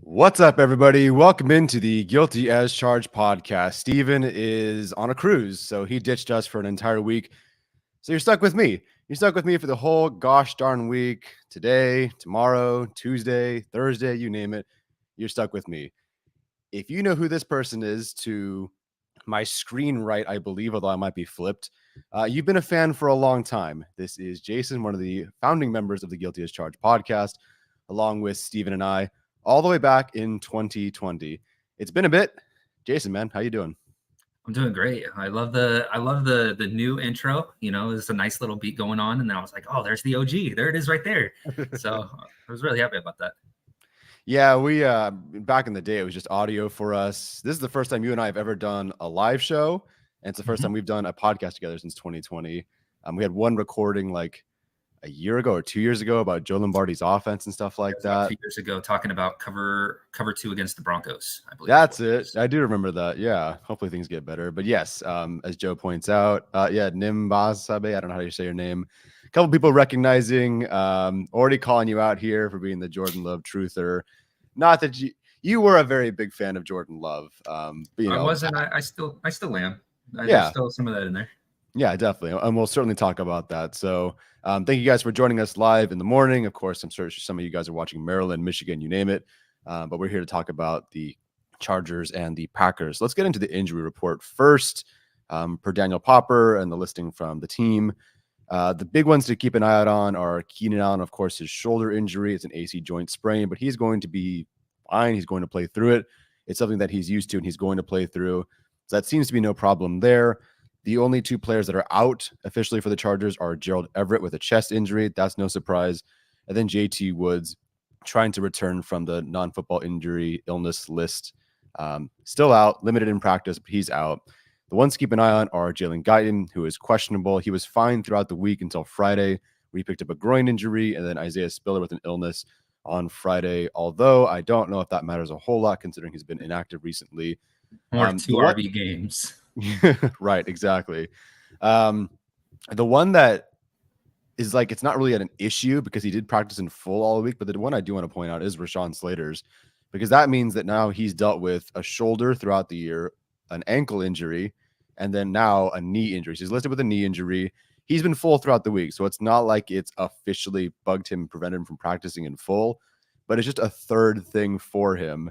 What's up, everybody? Welcome into the Guilty as Charged podcast. Steven is on a cruise, so he ditched us for an entire week. So you're stuck with me. You're stuck with me for the whole gosh darn week. Today, tomorrow, Tuesday, Thursday, you name it. You're stuck with me. If you know who this person is, to my screen right, I believe, although I might be flipped, you've been a fan for a long time. This is Jason, one of the founding members of the Guilty as Charged podcast, along with Steven and I, all the way back in 2020. It's been a bit. Jason, man, how you doing? I'm doing great. I love the new intro. You know, there's a nice little beat going on, and then I was like, oh, there's the OG. There it is right there. So I was really happy about that. Yeah, we back in the day, it was just audio for us. This is the first time you and I have ever done a live show, and it's the first time we've done a podcast together since 2020. We had one recording like a year ago or 2 years ago about Joe Lombardi's offense and stuff like that. 2 years ago, talking about cover 2 against the Broncos, I believe. That's it. I do remember that. Yeah. Hopefully things get better. But yes, as Joe points out, Nimbasabe, I don't know how you say your name. A couple people recognizing, already calling you out here for being the Jordan Love truther. Not that you were a very big fan of Jordan Love. But, you know, I wasn't. I still am. There's still some of that in there. Yeah, definitely. And we'll certainly talk about that. So thank you guys for joining us live in the morning. Of course, I'm sure some of you guys are watching Maryland, Michigan, you name it. But we're here to talk about the Chargers and the Packers. Let's get into the injury report first, per Daniel Popper and the listing from the team. The big ones to keep an eye out on are Keenan Allen, of course, his shoulder injury. It's an AC joint sprain, but he's going to be fine. He's going to play through it. It's something that he's used to, and he's going to play through. So that seems to be no problem there. The only two players that are out officially for the Chargers are Gerald Everett with a chest injury. That's no surprise. And then JT Woods trying to return from the non-football injury illness list. Still out, limited in practice, but he's out. The ones to keep an eye on are Jalen Guyton, who is questionable. He was fine throughout the week until Friday, where he picked up a groin injury, and then Isaiah Spiller with an illness on Friday. Although I don't know if that matters a whole lot, considering he's been inactive recently. Or 2 RB games. Right, exactly. The one that is like, it's not really an issue because he did practice in full all week, but the one I do want to point out is Rashawn Slater's, because that means that now he's dealt with a shoulder throughout the year, an ankle injury, and then now a knee injury. So he's listed with a knee injury. He's been full throughout the week, so it's not like it's officially bugged him, prevented him from practicing in full, but it's just a third thing for him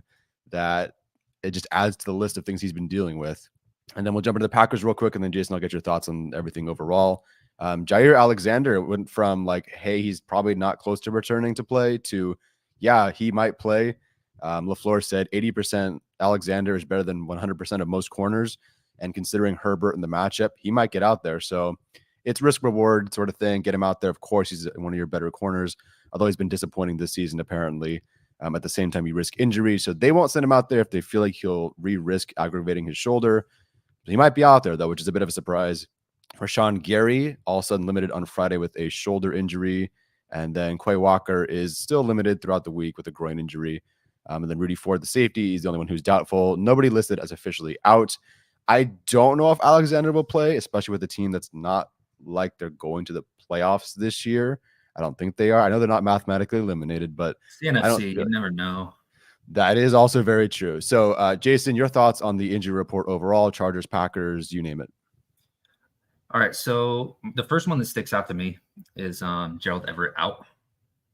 that it just adds to the list of things he's been dealing with. And then we'll jump into the Packers real quick, and then Jason, I'll get your thoughts on everything overall. Jair Alexander went from like, hey, he's probably not close to returning to play, to, yeah, he might play. LaFleur said 80% Alexander is better than 100% of most corners. And considering Herbert and the matchup, he might get out there. So it's risk reward sort of thing. Get him out there. Of course, he's one of your better corners, although he's been disappointing this season, apparently. At the same time, you risk injury. So they won't send him out there if they feel like he'll risk aggravating his shoulder. He might be out there, though, which is a bit of a surprise. Rashawn Gary, all of a sudden limited on Friday with a shoulder injury. And then Quay Walker is still limited throughout the week with a groin injury. And then Rudy Ford, the safety, he's the only one who's doubtful. Nobody listed as officially out. I don't know if Alexander will play, especially with a team that's not like they're going to the playoffs this year. I don't think they are. I know they're not mathematically eliminated, but it's the NFC. You never know. That is also very true. So, Jason, your thoughts on the injury report overall, Chargers, Packers, you name it. All right. So the first one that sticks out to me is Gerald Everett out.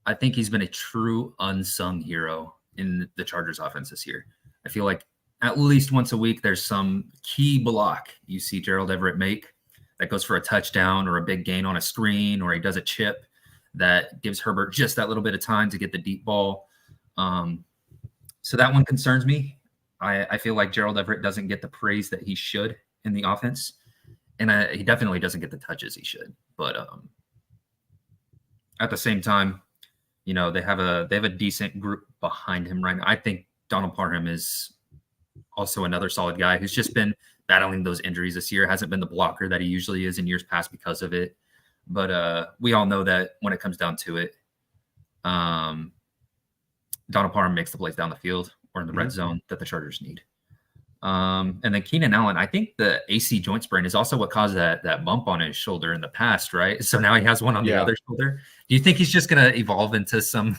I think he's been a true unsung hero in the Chargers offense this year. I feel like at least once a week, there's some key block you see Gerald Everett make that goes for a touchdown or a big gain on a screen, or he does a chip that gives Herbert just that little bit of time to get the deep ball. So that one concerns me. I feel like Gerald Everett doesn't get the praise that he should in the offense. And he definitely doesn't get the touches he should. But at the same time, they have a decent group behind him right now. I think Donald Parham is also another solid guy who's just been battling those injuries this year. Hasn't been the blocker that he usually is in years past because of it. But we all know that when it comes down to it, Donald Parham makes the plays down the field or in the red zone that the Chargers need. And then Keenan Allen, I think the AC joint sprain is also what caused that bump on his shoulder in the past, right? So now he has one on the other shoulder. Do you think he's just going to evolve into some?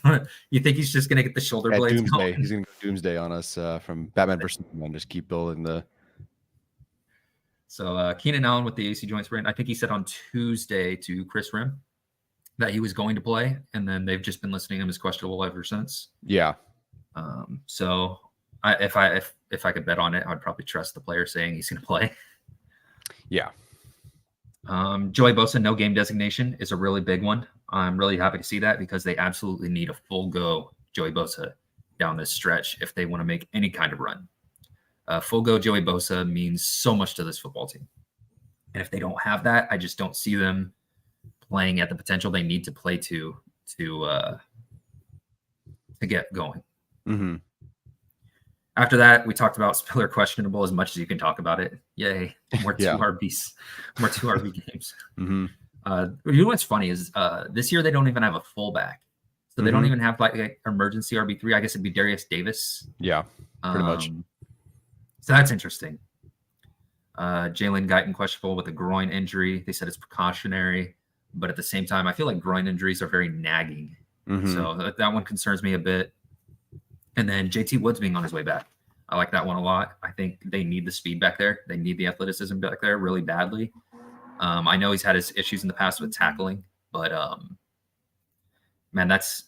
You think he's just going to get the shoulder blades doomsday? Going? He's going to go doomsday on us from Batman versus Superman. Just keep building the. So Keenan Allen with the AC joint sprain, I think he said on Tuesday to Chris Rim that he was going to play, and then they've just been listing him as questionable ever since. Yeah. So if I could bet on it, I'd probably trust the player saying he's going to play. Yeah. Joey Bosa, no game designation is a really big one. I'm really happy to see that because they absolutely need a full go Joey Bosa down this stretch if they want to make any kind of run. Full go Joey Bosa means so much to this football team. And if they don't have that, I just don't see them playing at the potential they need to play to get going. Mm-hmm. After that, we talked about Spiller questionable as much as you can talk about it. Yay. More two RBs, more 2 RB games. Mm-hmm. What's funny is this year they don't even have a fullback. So they don't even have like emergency RB3. I guess it'd be Darius Davis. Yeah, pretty much. So that's interesting. Jalen Guyton questionable with a groin injury. They said it's precautionary. But at the same time, I feel like groin injuries are very nagging. Mm-hmm. So that one concerns me a bit. And then JT Woods being on his way back. I like that one a lot. I think they need the speed back there. They need the athleticism back there really badly. I know he's had his issues in the past with tackling, but man, that's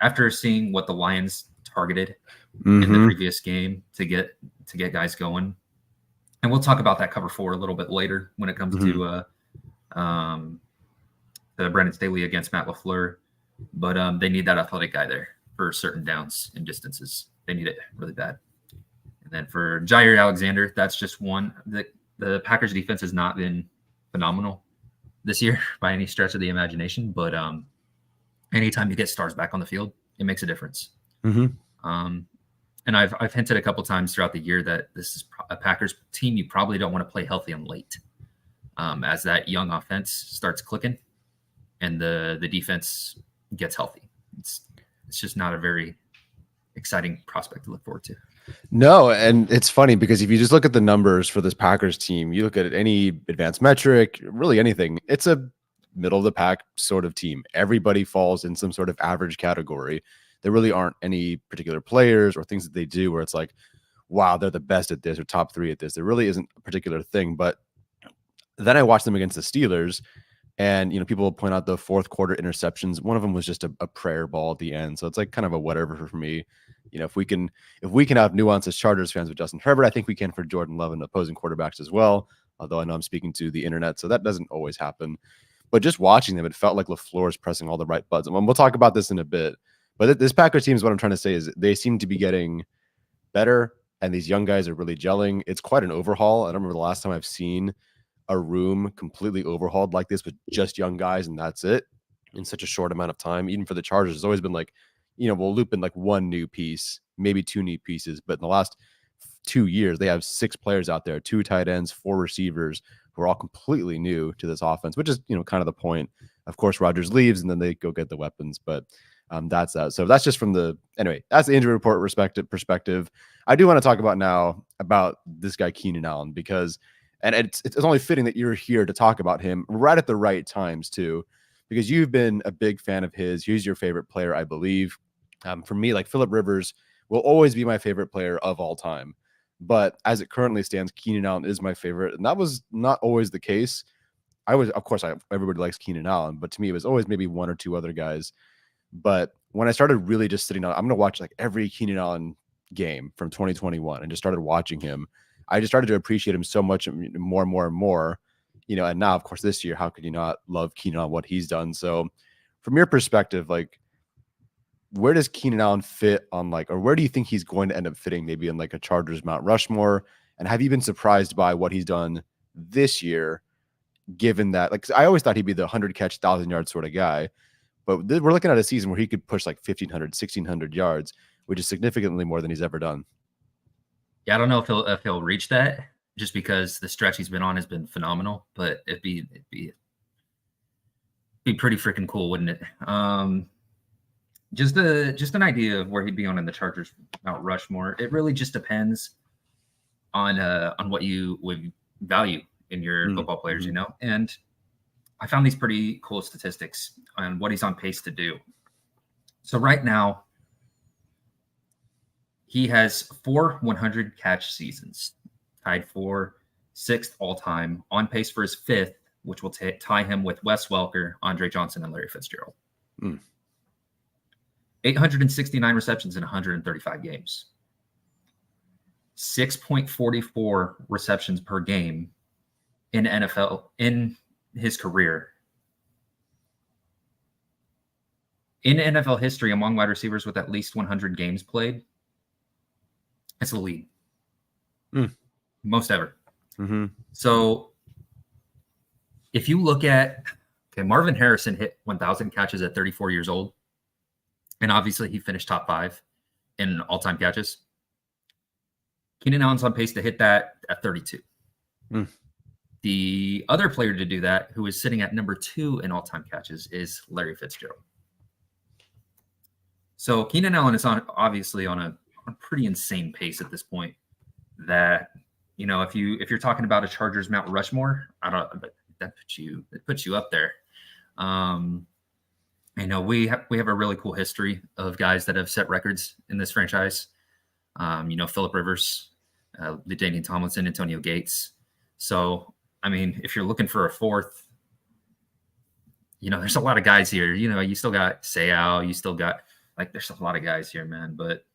after seeing what the Lions targeted in the previous game to get guys going. And we'll talk about that cover 4 a little bit later when it comes to the Brandon Staley against Matt LaFleur. But they need that athletic guy there for certain downs and distances. They need it really bad. And then for Jair Alexander, that's just one. The Packers defense has not been phenomenal this year by any stretch of the imagination. But anytime you get stars back on the field, it makes a difference. Mm-hmm. And I've hinted a couple times throughout the year that this is a Packers team you probably don't want to play healthy and late. As that young offense starts clicking and the defense gets healthy. It's just not a very exciting prospect to look forward to. No, and it's funny because if you just look at the numbers for this Packers team, you look at any advanced metric, really anything, it's a middle of the pack sort of team. Everybody falls in some sort of average category. There really aren't any particular players or things that they do where it's like, wow, they're the best at this or top 3 at this. There really isn't a particular thing. But then I watched them against the Steelers. And, people will point out the fourth quarter interceptions. One of them was just a prayer ball at the end. So it's like kind of a whatever for me. If we can have nuance as Chargers fans with Justin Herbert, I think we can for Jordan Love and opposing quarterbacks as well. Although I know I'm speaking to the internet, so that doesn't always happen. But just watching them, it felt like LaFleur is pressing all the right buttons. And we'll talk about this in a bit. But this Packers team is what I'm trying to say is they seem to be getting better. And these young guys are really gelling. It's quite an overhaul. I don't remember the last time I've seen a room completely overhauled like this with just young guys and that's it in such a short amount of time. Even for the Chargers, it's always been like, we'll loop in like one new piece, maybe 2 new pieces. But in the last 2 years, they have 6 players out there, 2 tight ends, 4 receivers who are all completely new to this offense, which is, kind of the point. Of course, Rodgers leaves and then they go get the weapons, but that's that. So that's just from that's the injury report perspective. I do want to talk about now about this guy, Keenan Allen, because and it's only fitting that you're here to talk about him right at the right times too, because you've been a big fan of his. He's your favorite player, I believe. For me, like Phillip Rivers will always be my favorite player of all time. But as it currently stands, Keenan Allen is my favorite. And that was not always the case. Everybody likes Keenan Allen, but to me, it was always maybe one or two other guys. But when I started really just sitting on, I'm going to watch like every Keenan Allen game from 2021 and just started watching him. I just started to appreciate him so much more and more and more, and now, of course, this year, how could you not love Keenan Allen, what he's done? So from your perspective, like, where does Keenan Allen fit on or where do you think he's going to end up fitting maybe in like a Chargers Mount Rushmore? And have you been surprised by what he's done this year, given that, I always thought he'd be the 100 catch, 1,000-yard sort of guy, but we're looking at a season where he could push like 1,500, 1,600 yards, which is significantly more than he's ever done. Yeah, I don't know if he'll reach that, just because the stretch he's been on has been phenomenal, but it'd be pretty freaking cool, wouldn't it? Just an idea of where he'd be on in the Chargers Mount Rushmore. It really just depends on what you would value in your football players, And I found these pretty cool statistics on what he's on pace to do. So right now, he has 4 100 catch seasons, tied for 6th all time, on pace for his 5th, which will tie him with Wes Welker, Andre Johnson, and Larry Fitzgerald. 869 receptions in 135 games. 6.44 receptions per game in NFL in his career. In NFL history, among wide receivers with at least 100 games played, it's the lead. Most ever. So if you look at, Marvin Harrison hit 1,000 catches at 34 years old. And obviously he finished top 5 in all-time catches. Keenan Allen's on pace to hit that at 32. The other player to do that, who is sitting at number 2 in all-time catches, is Larry Fitzgerald. So Keenan Allen is obviously on a pretty insane pace at this point. That, if you're talking about a Chargers Mount Rushmore, that puts you up there. We have a really cool history of guys that have set records in this franchise. Phillip Rivers, LaDainian Tomlinson, Antonio Gates. So, if you're looking for a 4th, there's a lot of guys here. You still got Seau, you still got, there's a lot of guys here, man. But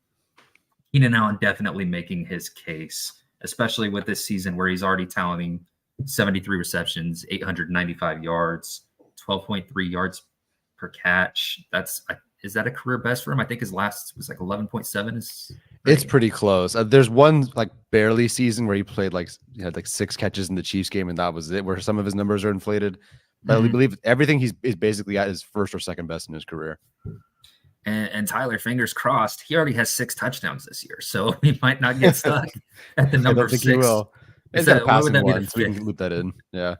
Keenan Allen definitely making his case, especially with this season where he's already tallying 73 receptions, 895 yards, 12.3 yards per catch. Is that a career best for him? I think his last was 11.7. It's pretty close. There's one barely season where he played he had 6 catches in the Chiefs game, and that was it, where some of his numbers are inflated. But I believe everything is basically at his first or second best in his career. And Tyler, fingers crossed, he already has 6 touchdowns this year, so he might not get stuck at the number 6. He will. He's got a passing one, so we can loop that in. Yeah.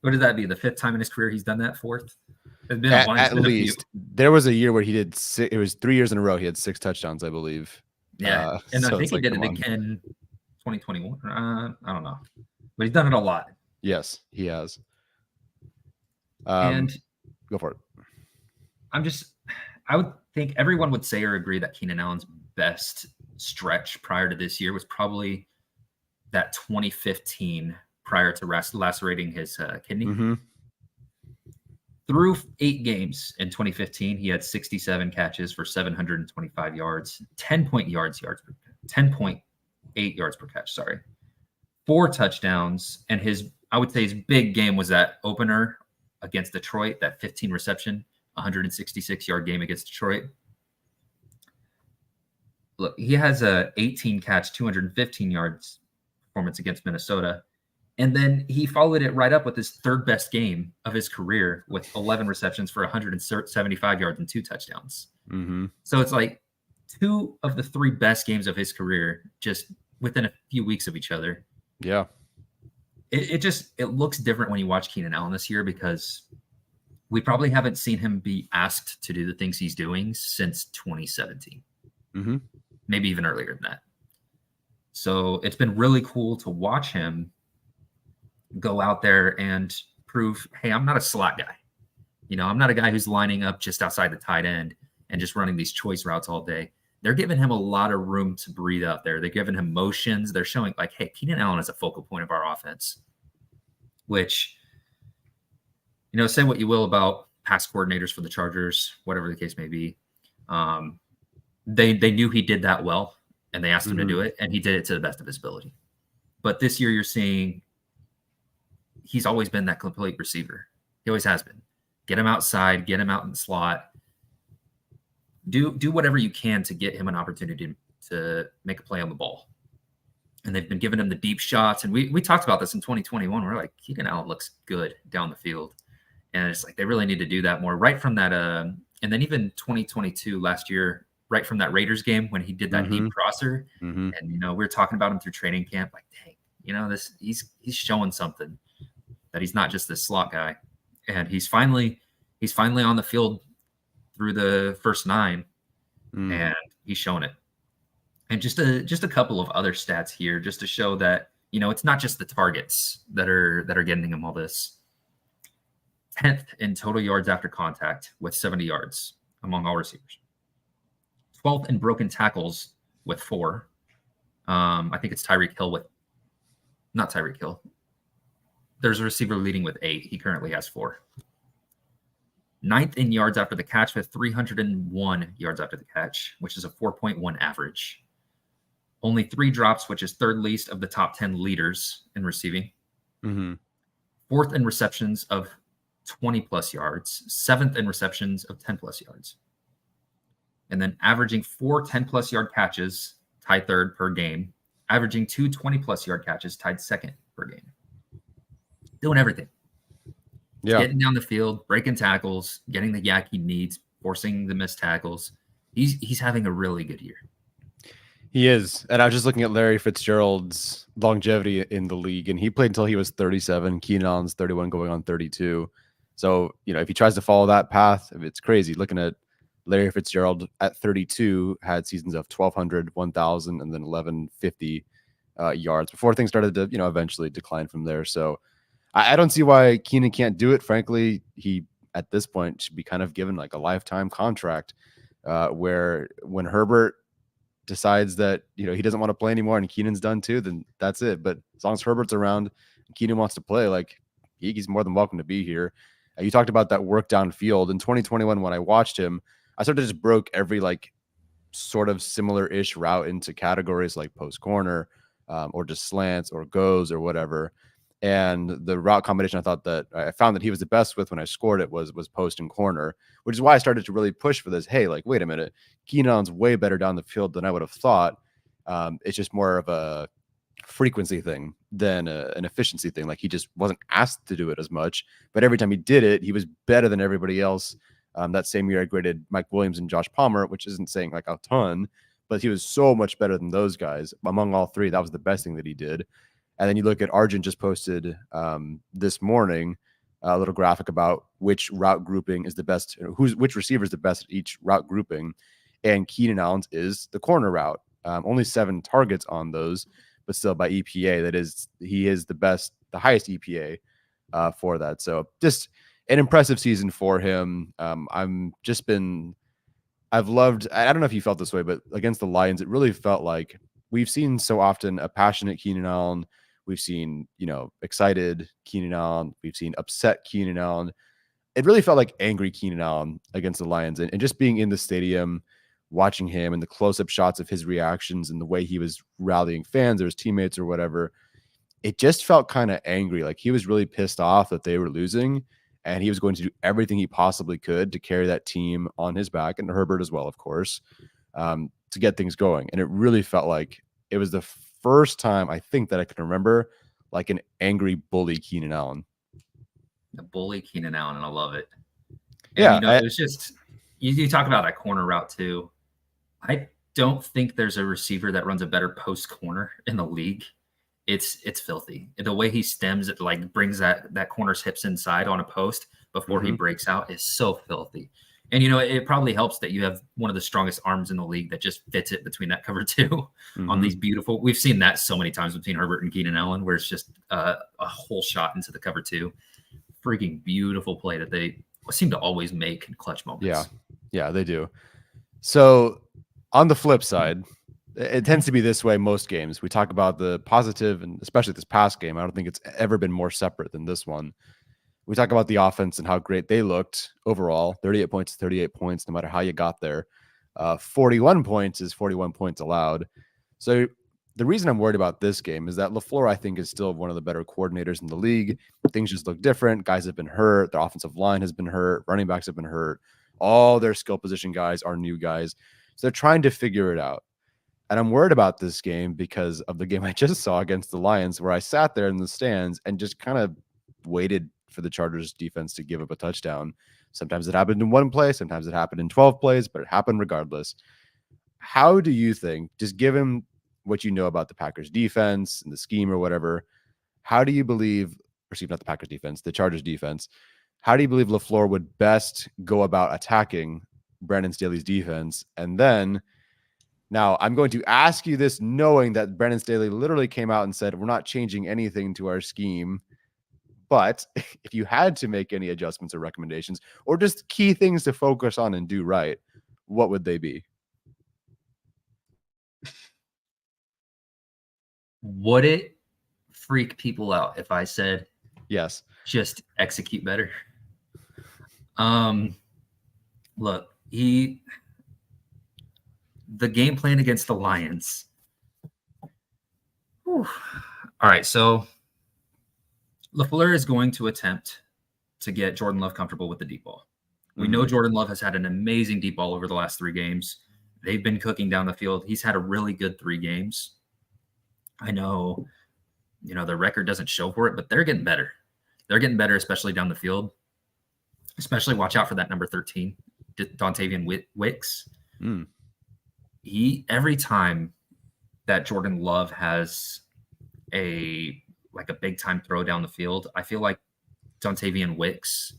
What did that be? The 5th time in his career he's done that? 4th? It's been at least. There was a year where he did 6. It was 3 years in a row. He had 6 touchdowns, I believe. Yeah, and I think he did it again 2021. I don't know, but he's done it a lot. Yes, he has. And go for it. I would think everyone would say or agree that Keenan Allen's best stretch prior to this year was probably that 2015, prior to lacerating his kidney. Through 8 games in 2015, he had 67 catches for 725 yards, 10.8 yards per catch, 4 touchdowns, and I would say his big game was that opener against Detroit, that 15 reception, 166-yard game against Detroit. Look, he has a 18 catch, 215 yards performance against Minnesota. And then he followed it right up with his 3rd best game of his career with 11 receptions for 175 yards and 2 touchdowns. So it's 2 of the 3 best games of his career just within a few weeks of each other. Yeah. It looks different when you watch Keenan Allen this year, because we probably haven't seen him be asked to do the things he's doing since 2017. Maybe even earlier than that. So it's been really cool to watch him go out there and prove, hey, I'm not a slot guy. I'm not a guy who's lining up just outside the tight end and just running these choice routes all day. they're giving him a lot of room to breathe out there. They're giving him motions. They're showing like, hey, Keenan Allen is a focal point of our offense, which, say what you will about pass coordinators for the Chargers, whatever the case may be. They knew he did that well, and they asked him to do it, and he did it to the best of his ability. But this year you're seeing he's always been that complete receiver. He always has been. Get him outside, get him out in the slot. Do whatever you can to get him an opportunity to make a play on the ball. And they've been giving him the deep shots. And we talked about this in 2021. We're like, Keenan Allen looks good down the field. And it's like they really need to do that more. Right from that, and then even 2022 last year, right from that Raiders game when he did that deep crosser. And we were talking about him through training camp, like, dang, this he's showing something, that he's not just this slot guy. And he's finally on the field through the first 9, and he's showing it. And just a couple of other stats here, just to show that it's not just the targets that are getting him all this. 10th in total yards after contact with 70 yards among all receivers. 12th in broken tackles with 4. I think it's Tyreek Hill with, not Tyreek Hill. There's a receiver leading with 8. He currently has 4. 9th in yards after the catch with 301 yards after the catch, which is a 4.1 average. Only 3 drops, which is 3rd least of the top 10 leaders in receiving. 4th in receptions of 20-plus yards. 7th in receptions of 10-plus yards. And then averaging 4 10-plus yard catches, tied 3rd per game. Averaging 2 20-plus yard catches, tied 2nd per game. Doing everything. Yeah. Getting down the field, breaking tackles, getting the yak he needs, forcing the missed tackles. He's having a really good year. He is. And I was just looking at Larry Fitzgerald's longevity in the league, and he played until he was 37. Keenan Allen's 31 going on 32. So, if he tries to follow that path, it's crazy. Looking at Larry Fitzgerald at 32 had seasons of 1,200, 1,000, and then 1,150 yards before things started to, eventually decline from there. So I don't see why Keenan can't do it. Frankly, he at this point should be kind of given like a lifetime contract where when Herbert decides that, he doesn't want to play anymore and Keenan's done too, then that's it. But as long as Herbert's around and Keenan wants to play, like he's more than welcome to be here. You talked about that work downfield in 2021. When I watched him, I sort of just broke every like sort of similar-ish route into categories like post corner or just slants or goes or whatever. And the route combination I found that he was the best with when I scored it was post and corner, which is why I started to really push for this. Hey, like, wait a minute, Keenan Allen's way better down the field than I would have thought. It's just more of a frequency thing than an efficiency thing. Like he just wasn't asked to do it as much, but every time he did it, he was better than everybody else. That same year I graded Mike Williams and Josh Palmer, which isn't saying like a ton, but he was so much better than those guys. Among all 3, that was the best thing that he did. And then you look at Arjun just posted this morning a little graphic about which route grouping is the best, which receiver is the best at each route grouping. And Keenan Allen's is the corner route. Only 7 targets on those, but still by EPA, that is, he is the highest EPA for that. So just an impressive season for him. I've loved, I don't know if you felt this way, but against the Lions, it really felt like we've seen so often a passionate Keenan Allen. We've seen, excited Keenan Allen. We've seen upset Keenan Allen. It really felt like angry Keenan Allen against the Lions. And just being in the stadium, watching him and the close-up shots of his reactions and the way he was rallying fans or his teammates or whatever, it just felt kind of angry. Like he was really pissed off that they were losing, and he was going to do everything he possibly could to carry that team on his back, and Herbert as well, of course, to get things going. And it really felt like it was the first time I think that I can remember like an angry bully Keenan Allen. The bully Keenan Allen, and I love it. And, yeah, it was just you talk about that corner route too. I don't think there's a receiver that runs a better post corner in the league. It's filthy. The way he stems it, like brings that corner's hips inside on a post before he breaks out, is so filthy. And, it probably helps that you have one of the strongest arms in the league that just fits it between that cover 2 on these beautiful. We've seen that so many times between Herbert and Keenan Allen, where it's just a whole shot into the cover 2. Freaking beautiful play that they seem to always make in clutch moments. Yeah, they do. So On the flip side, it tends to be this way most games. We talk about the positive, and especially this past game. I don't think it's ever been more separate than this one. We talk about the offense and how great they looked overall. 38 points, 38 points, no matter how you got there. 41 points is 41 points allowed. So the reason I'm worried about this game is that LaFleur, I think, is still one of the better coordinators in the league. Things just look different. Guys have been hurt. Their offensive line has been hurt. Running backs have been hurt. All their skill position guys are new guys. So they're trying to figure it out. And I'm worried about this game because of the game I just saw against the Lions, where I sat there in the stands and just kind of waited for the Chargers defense to give up a touchdown. Sometimes it happened in one play, sometimes it happened in 12 plays, but it happened regardless. How do you think, just given what you know about the Packers defense and the scheme or whatever, how do you believe, or excuse me, not the Packers defense, the Chargers defense, how do you believe LaFleur would best go about attacking Brandon Staley's defense? And then now I'm going to ask you this knowing that Brandon Staley literally came out and said, we're not changing anything to our scheme. But if you had to make any adjustments or recommendations or just key things to focus on and do right, what would they be? Would it freak people out if I said, yes, just execute better? Look, the game plan against the Lions. Whew. All right, so LaFleur is going to attempt to get Jordan Love comfortable with the deep ball. We know Jordan Love has had an amazing deep ball over the last 3 games. They've been cooking down the field. He's had a really good 3 games. I know, the record doesn't show for it, but they're getting better. They're getting better, especially down the field. Especially watch out for that number 13, Dontavian Wicks. Every time that Jordan Love has a big time throw down the field, I feel like Dontavian Wicks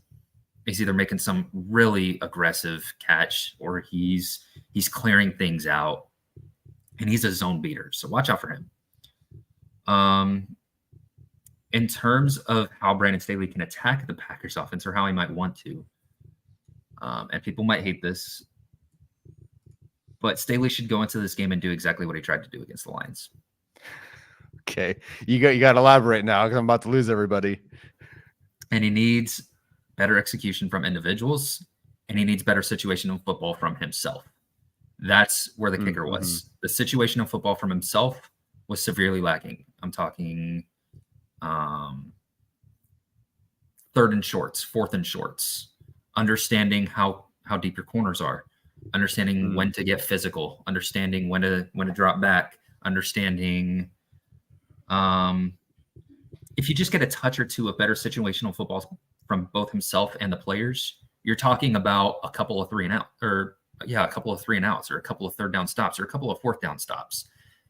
is either making some really aggressive catch or he's clearing things out, and he's a zone beater. So watch out for him. In terms of how Brandon Staley can attack the Packers offense, or how he might want to, and people might hate this, but Staley should go into this game and do exactly what he tried to do against the Lions. Okay, you got to elaborate now because I'm about to lose everybody. And he needs better execution from individuals, and he needs better situational football from himself. That's where the kicker was. The situational football from himself was severely lacking. I'm talking 3rd and shorts, 4th and shorts, understanding how deep your corners are, understanding when to get physical, understanding when to drop back, understanding if you just get a touch or two of better situational football from both himself and the players, you're talking about a couple of 3 and out, or a couple of 3 and outs, or a couple of 3rd down stops, or a couple of 4th down stops.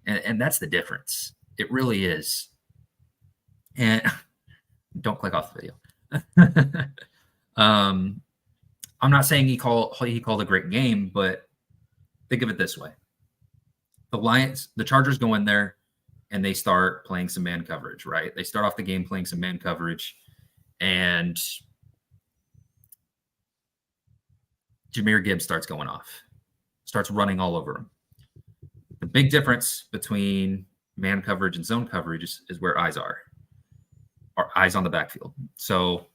And that's the difference. It really is. And don't click off the video. I'm not saying he called a great game, but think of it this way. The Chargers go in there and they start playing some man coverage, right? They start off the game playing some man coverage, and Jahmyr Gibbs starts going off, starts running all over him. The big difference between man coverage and zone coverage is where eyes are eyes on the backfield. So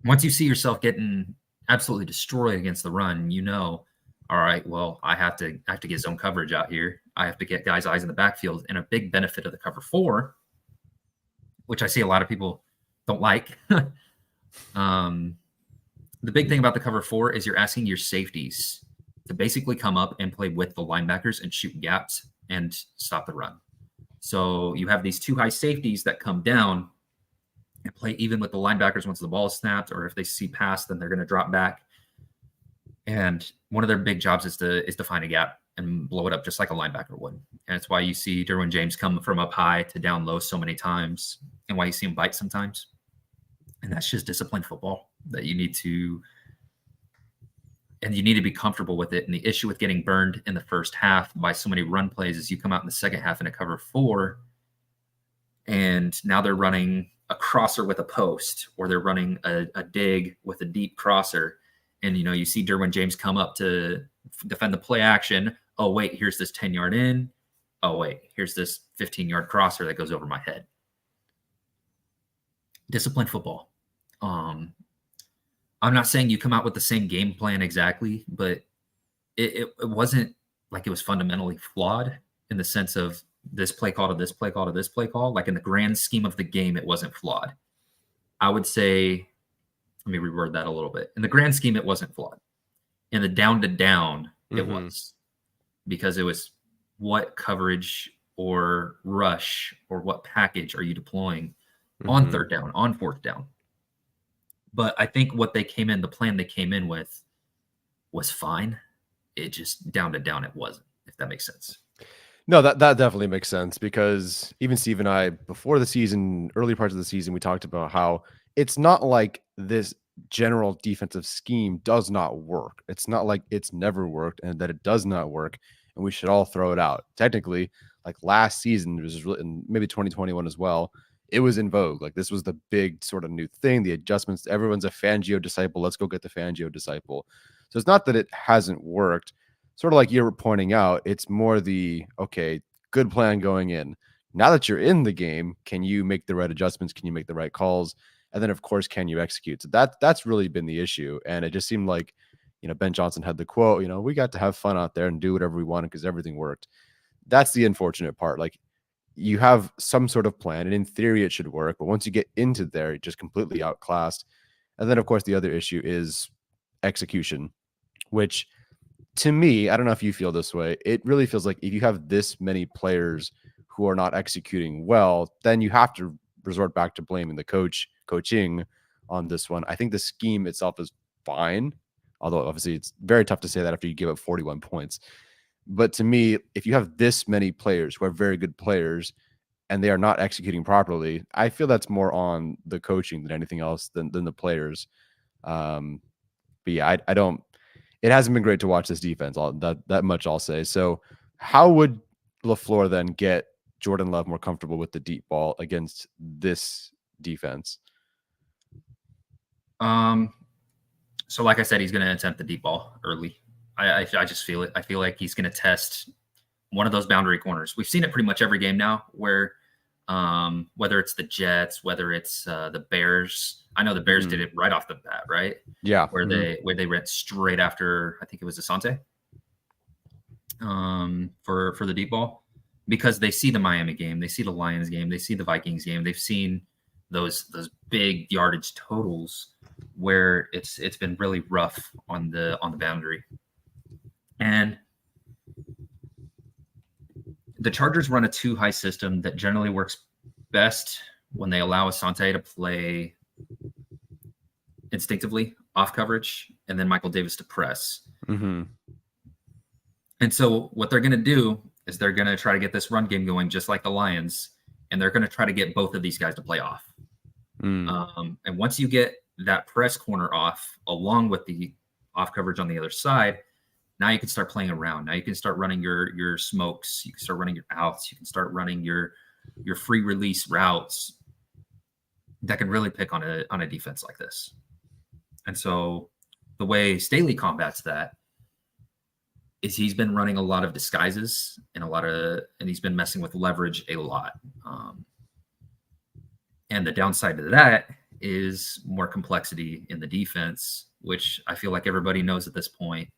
once you see yourself getting absolutely destroyed against the run, all right, well, I have to get zone coverage out here. I have to get guys' eyes in the backfield. And a big benefit of the cover 4, which I see a lot of people don't like. The big thing about the cover 4 is you're asking your safeties to basically come up and play with the linebackers and shoot gaps and stop the run. So you have these 2 high safeties that come down and play even with the linebackers once the ball is snapped, or if they see pass, then they're going to drop back. And one of their big jobs is to find a gap and blow it up just like a linebacker would. And it's why you see Derwin James come from up high to down low so many times, and why you see him bite sometimes. And that's just disciplined football that you need to be comfortable with it. And the issue with getting burned in the first half by so many run plays is you come out in the second half in a cover 4, and now they're running a crosser with a post, or they're running a dig with a deep crosser. And, you see Derwin James come up to defend the play action, Oh, wait, here's this 10-yard in. Oh, wait, here's this 15-yard crosser that goes over my head. Disciplined football. I'm not saying you come out with the same game plan exactly, but it wasn't like it was fundamentally flawed in the sense of this play call to this play call to this play call. Like in the grand scheme of the game, it wasn't flawed. I would say, let me reword that a little bit. In the grand scheme, it wasn't flawed. In the down to down, it was, because it was what coverage or rush or what package are you deploying on third down, on fourth down. But I think the plan they came in with was fine. It just down to down, it wasn't, if that makes sense. No, that definitely makes sense, because even Steve and I, before the season, early parts of the season, we talked about how it's not like this general defensive scheme does not work. It's not like it's never worked and that it does not work and we should all throw it out. Technically, like last season, it was really, and maybe 2021 as well, it was in vogue. Like this was the big sort of new thing, the adjustments. Everyone's a Fangio disciple. Let's go get the Fangio disciple. So it's not that it hasn't worked. Sort of like you were pointing out, it's more the, okay, good plan going in. Now that you're in the game, can you make the right adjustments? Can you make the right calls? And then, of course, can you execute? So that's really been the issue. And it just seemed like, Ben Johnson had the quote, we got to have fun out there and do whatever we wanted because everything worked. That's the unfortunate part. Like, you have some sort of plan, and in theory, it should work. But once you get into there, you're just completely outclassed. And then, of course, the other issue is execution, which, to me, I don't know if you feel this way, it really feels like if you have this many players who are not executing well, then you have to resort back to blaming the coaching on this one. I think the scheme itself is fine, although obviously it's very tough to say that after you give up 41 points. But to me, if you have this many players who are very good players and they are not executing properly, I feel that's more on the coaching than anything else than the players. But yeah, I don't. It hasn't been great to watch this defense. That much I'll say. So, how would LaFleur then get Jordan Love more comfortable with the deep ball against this defense? So like I said, he's going to attempt the deep ball early. I just feel it. I feel like he's going to test one of those boundary corners. We've seen it pretty much every game now, where whether it's the Jets, whether it's the Bears. I know the Bears did it right off the bat, right? Yeah. Where they went straight after, I think it was Asante, for the deep ball, because they see the Miami game, they see the Lions game, they see the Vikings game, they've seen those big yardage totals where it's been really rough on the boundary. And the Chargers run a 2-high system that generally works best when they allow Asante to play instinctively off coverage and then Michael Davis to press. And so what they're going to do is they're going to try to get this run game going just like the Lions, and they're going to try to get both of these guys to play off. And once you get that press corner off along with the off coverage on the other side, now you can start playing around. Now you can start running your smokes. You can start running your outs. You can start running your free release routes that can really pick on a defense like this. And so the way Staley combats that is he's been running a lot of disguises and he's been messing with leverage a lot. And the downside to that is more complexity in the defense, which I feel like everybody knows at this point.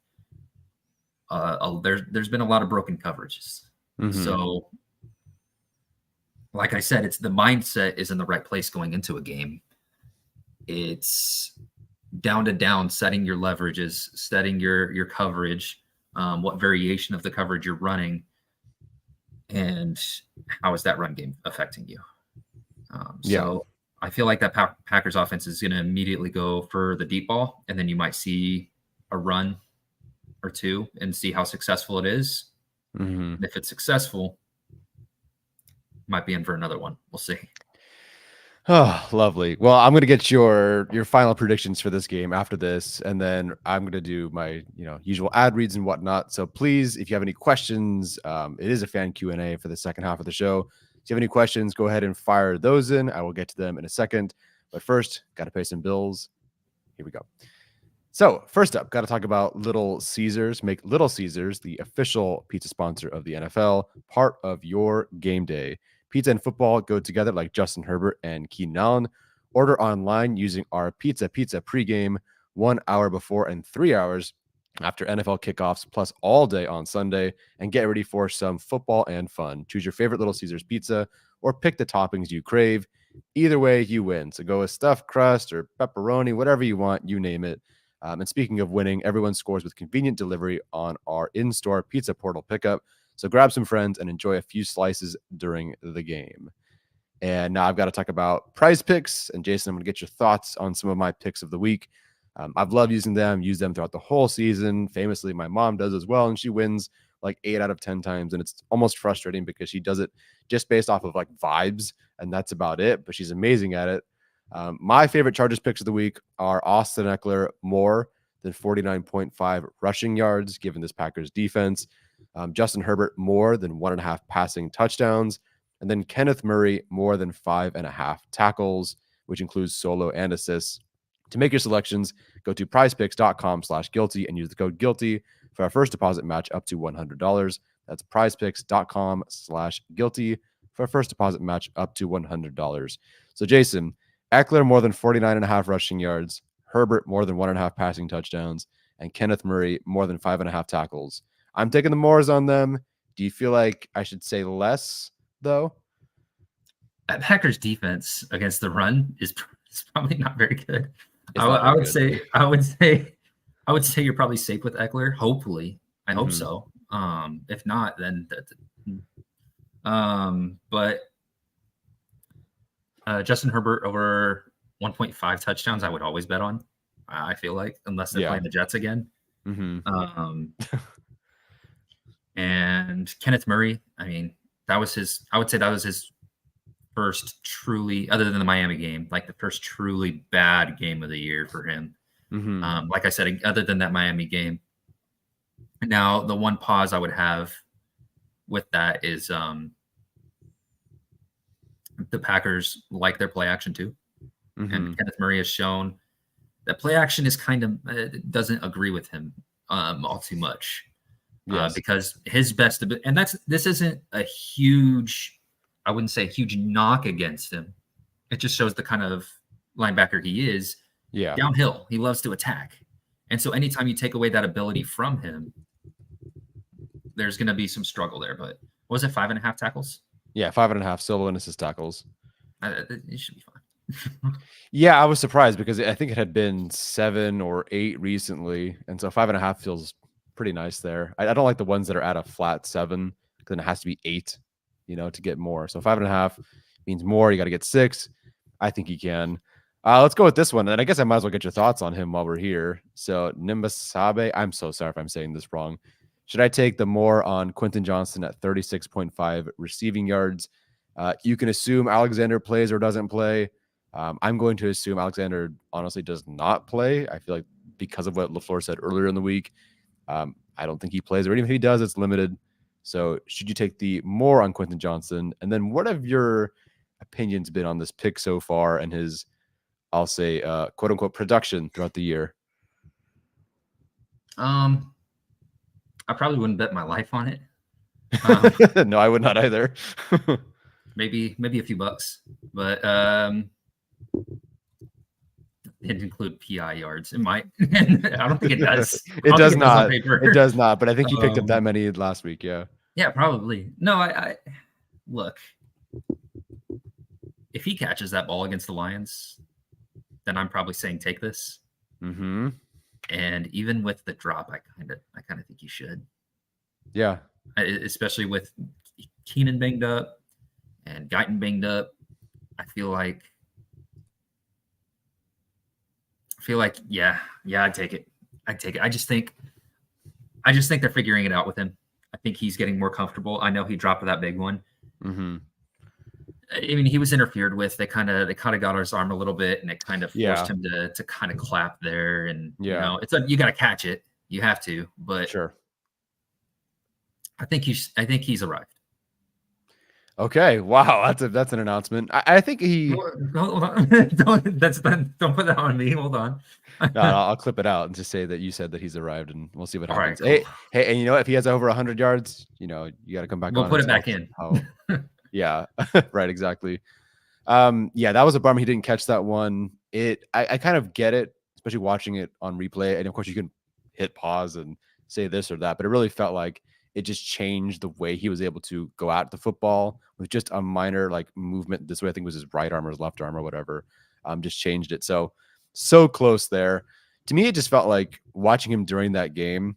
There's been a lot of broken coverages. So, like I said, it's the mindset is in the right place going into a game. It's down to down, setting your leverages, setting your coverage, what variation of the coverage you're running, and how is that run game affecting you. So I feel like that Packers offense is going to immediately go for the deep ball, and then you might see a run or two and see how successful it is. And if it's successful, might be in for another one. We'll see. Oh, lovely. Well, I'm going to get your final predictions for this game after this, and then I'm going to do my usual ad reads and whatnot. So please, if you have any questions, it is a fan Q&A for the second half of the show. If you have any questions, go ahead and fire those in. I will get to them in a second. But first, got to pay some bills. Here we go. So first up, got to talk about Little Caesars. Make Little Caesars the official pizza sponsor of the NFL, part of your game day. Pizza and football go together like Justin Herbert and Keenan Allen. Order online using our Pizza pregame 1 hour before and 3 hours after NFL kickoffs, plus all day on Sunday, and get ready for some football and fun. Choose your favorite Little Caesars pizza or pick the toppings you crave. Either way, you win. So go with stuffed crust or pepperoni, whatever you want, you name it. And speaking of winning, everyone scores with convenient delivery on our in-store pizza portal pickup. So grab some friends and enjoy a few slices during the game. And now I've got to talk about prize picks. And Jason, I'm going to get your thoughts on some of my picks of the week. I've loved using them, used them throughout the whole season. Famously, my mom does as well, and she wins like 8 out of 10 times. And it's almost frustrating because she does it just based off of like vibes, and that's about it. But she's amazing at it. My favorite Chargers picks of the week are Austin Eckler more than 49.5 rushing yards, given this Packers defense. Justin Herbert more than 1.5 passing touchdowns. And then Kenneth Murray more than 5.5 tackles, which includes solo and assists. To make your selections, go to prizepicks.com/guilty and use the code guilty for our first deposit match up to $100. That's prizepicks.com/guilty for our first deposit match up to $100. So Jason, Eckler more than 49.5 rushing yards, Herbert more than 1.5 passing touchdowns, and Kenneth Murray more than 5.5 tackles. I'm taking the mores on them. Do you feel like I should say less, though? That Packers defense against the run is probably not very good. I would say you're probably safe with Eckler. Hopefully, I hope so. If not, then but Justin Herbert over 1.5 touchdowns, I would always bet on. I feel like, unless they're playing the Jets again. And Kenneth Murray, I mean, I would say that was his first truly, other than the Miami game, like the first truly bad game of the year for him. Like I said, other than that Miami game. Now, the one pause I would have with that is the Packers like their play action too. And Kenneth Murray has shown that play action is kind of doesn't agree with him all too much. Because his best, and this isn't a huge, I wouldn't say a huge knock against him. It just shows the kind of linebacker he is. Downhill, he loves to attack. And so anytime you take away that ability from him, there's going to be some struggle there. But what was it, 5.5 tackles? Yeah, 5.5 solo and assist tackles. It should be fine. Yeah, I was surprised because I think it had been 7 or 8 recently. And so 5.5 feels pretty nice there. I don't like the ones that are at a flat 7, because then it has to be 8, to get more. So 5.5 means more. You got to get 6. I think he can. Let's go with this one. And I guess I might as well get your thoughts on him while we're here. So Nimbasabe, I'm so sorry if I'm saying this wrong. Should I take the more on Quentin Johnston at 36.5 receiving yards? You can assume Alexander plays or doesn't play. I'm going to assume Alexander honestly does not play. I feel like because of what LaFleur said earlier in the week, I don't think he plays, or even if he does, it's limited. So should you take the more on Quentin Johnston? And then what have your opinions been on this pick so far and his, I'll say, quote unquote, production throughout the year? I probably wouldn't bet my life on it. No, I would not either. maybe a few bucks, but it include PI yards. It might. I don't think it does. It does not. It does not. But I think he picked up that many last week. Yeah. Yeah, probably. No, I look. If he catches that ball against the Lions, then I'm probably saying take this. And even with the drop, I kind of think you should. Yeah. Especially with Keenan banged up and Guyton banged up, I feel like yeah, I'd take it. I just think they're figuring it out with him. I think he's getting more comfortable. I know he dropped that big one. I mean, he was interfered with. They kind of got on his arm a little bit, and it kind of forced him to kind of clap there. And it's you got to catch it. You have to. But sure, I think he's arrived. Okay, wow, that's an announcement. I think he. Hold on. Don't put that on me. Hold on. No, I'll clip it out and just say that you said that he's arrived, and we'll see what All right, happens. cool. Hey, and you know what? If he has over 100 yards, you got to come back We'll on put and it tell back us in. how. Yeah, right, exactly. Yeah, that was a bummer. He didn't catch that one. I kind of get it, especially watching it on replay, and of course you can hit pause and say this or that, but it really felt like it just changed the way he was able to go at the football with just a minor like movement. This way, I think it was his right arm or his left arm or whatever. Just changed it. So close there. To me, it just felt like watching him during that game.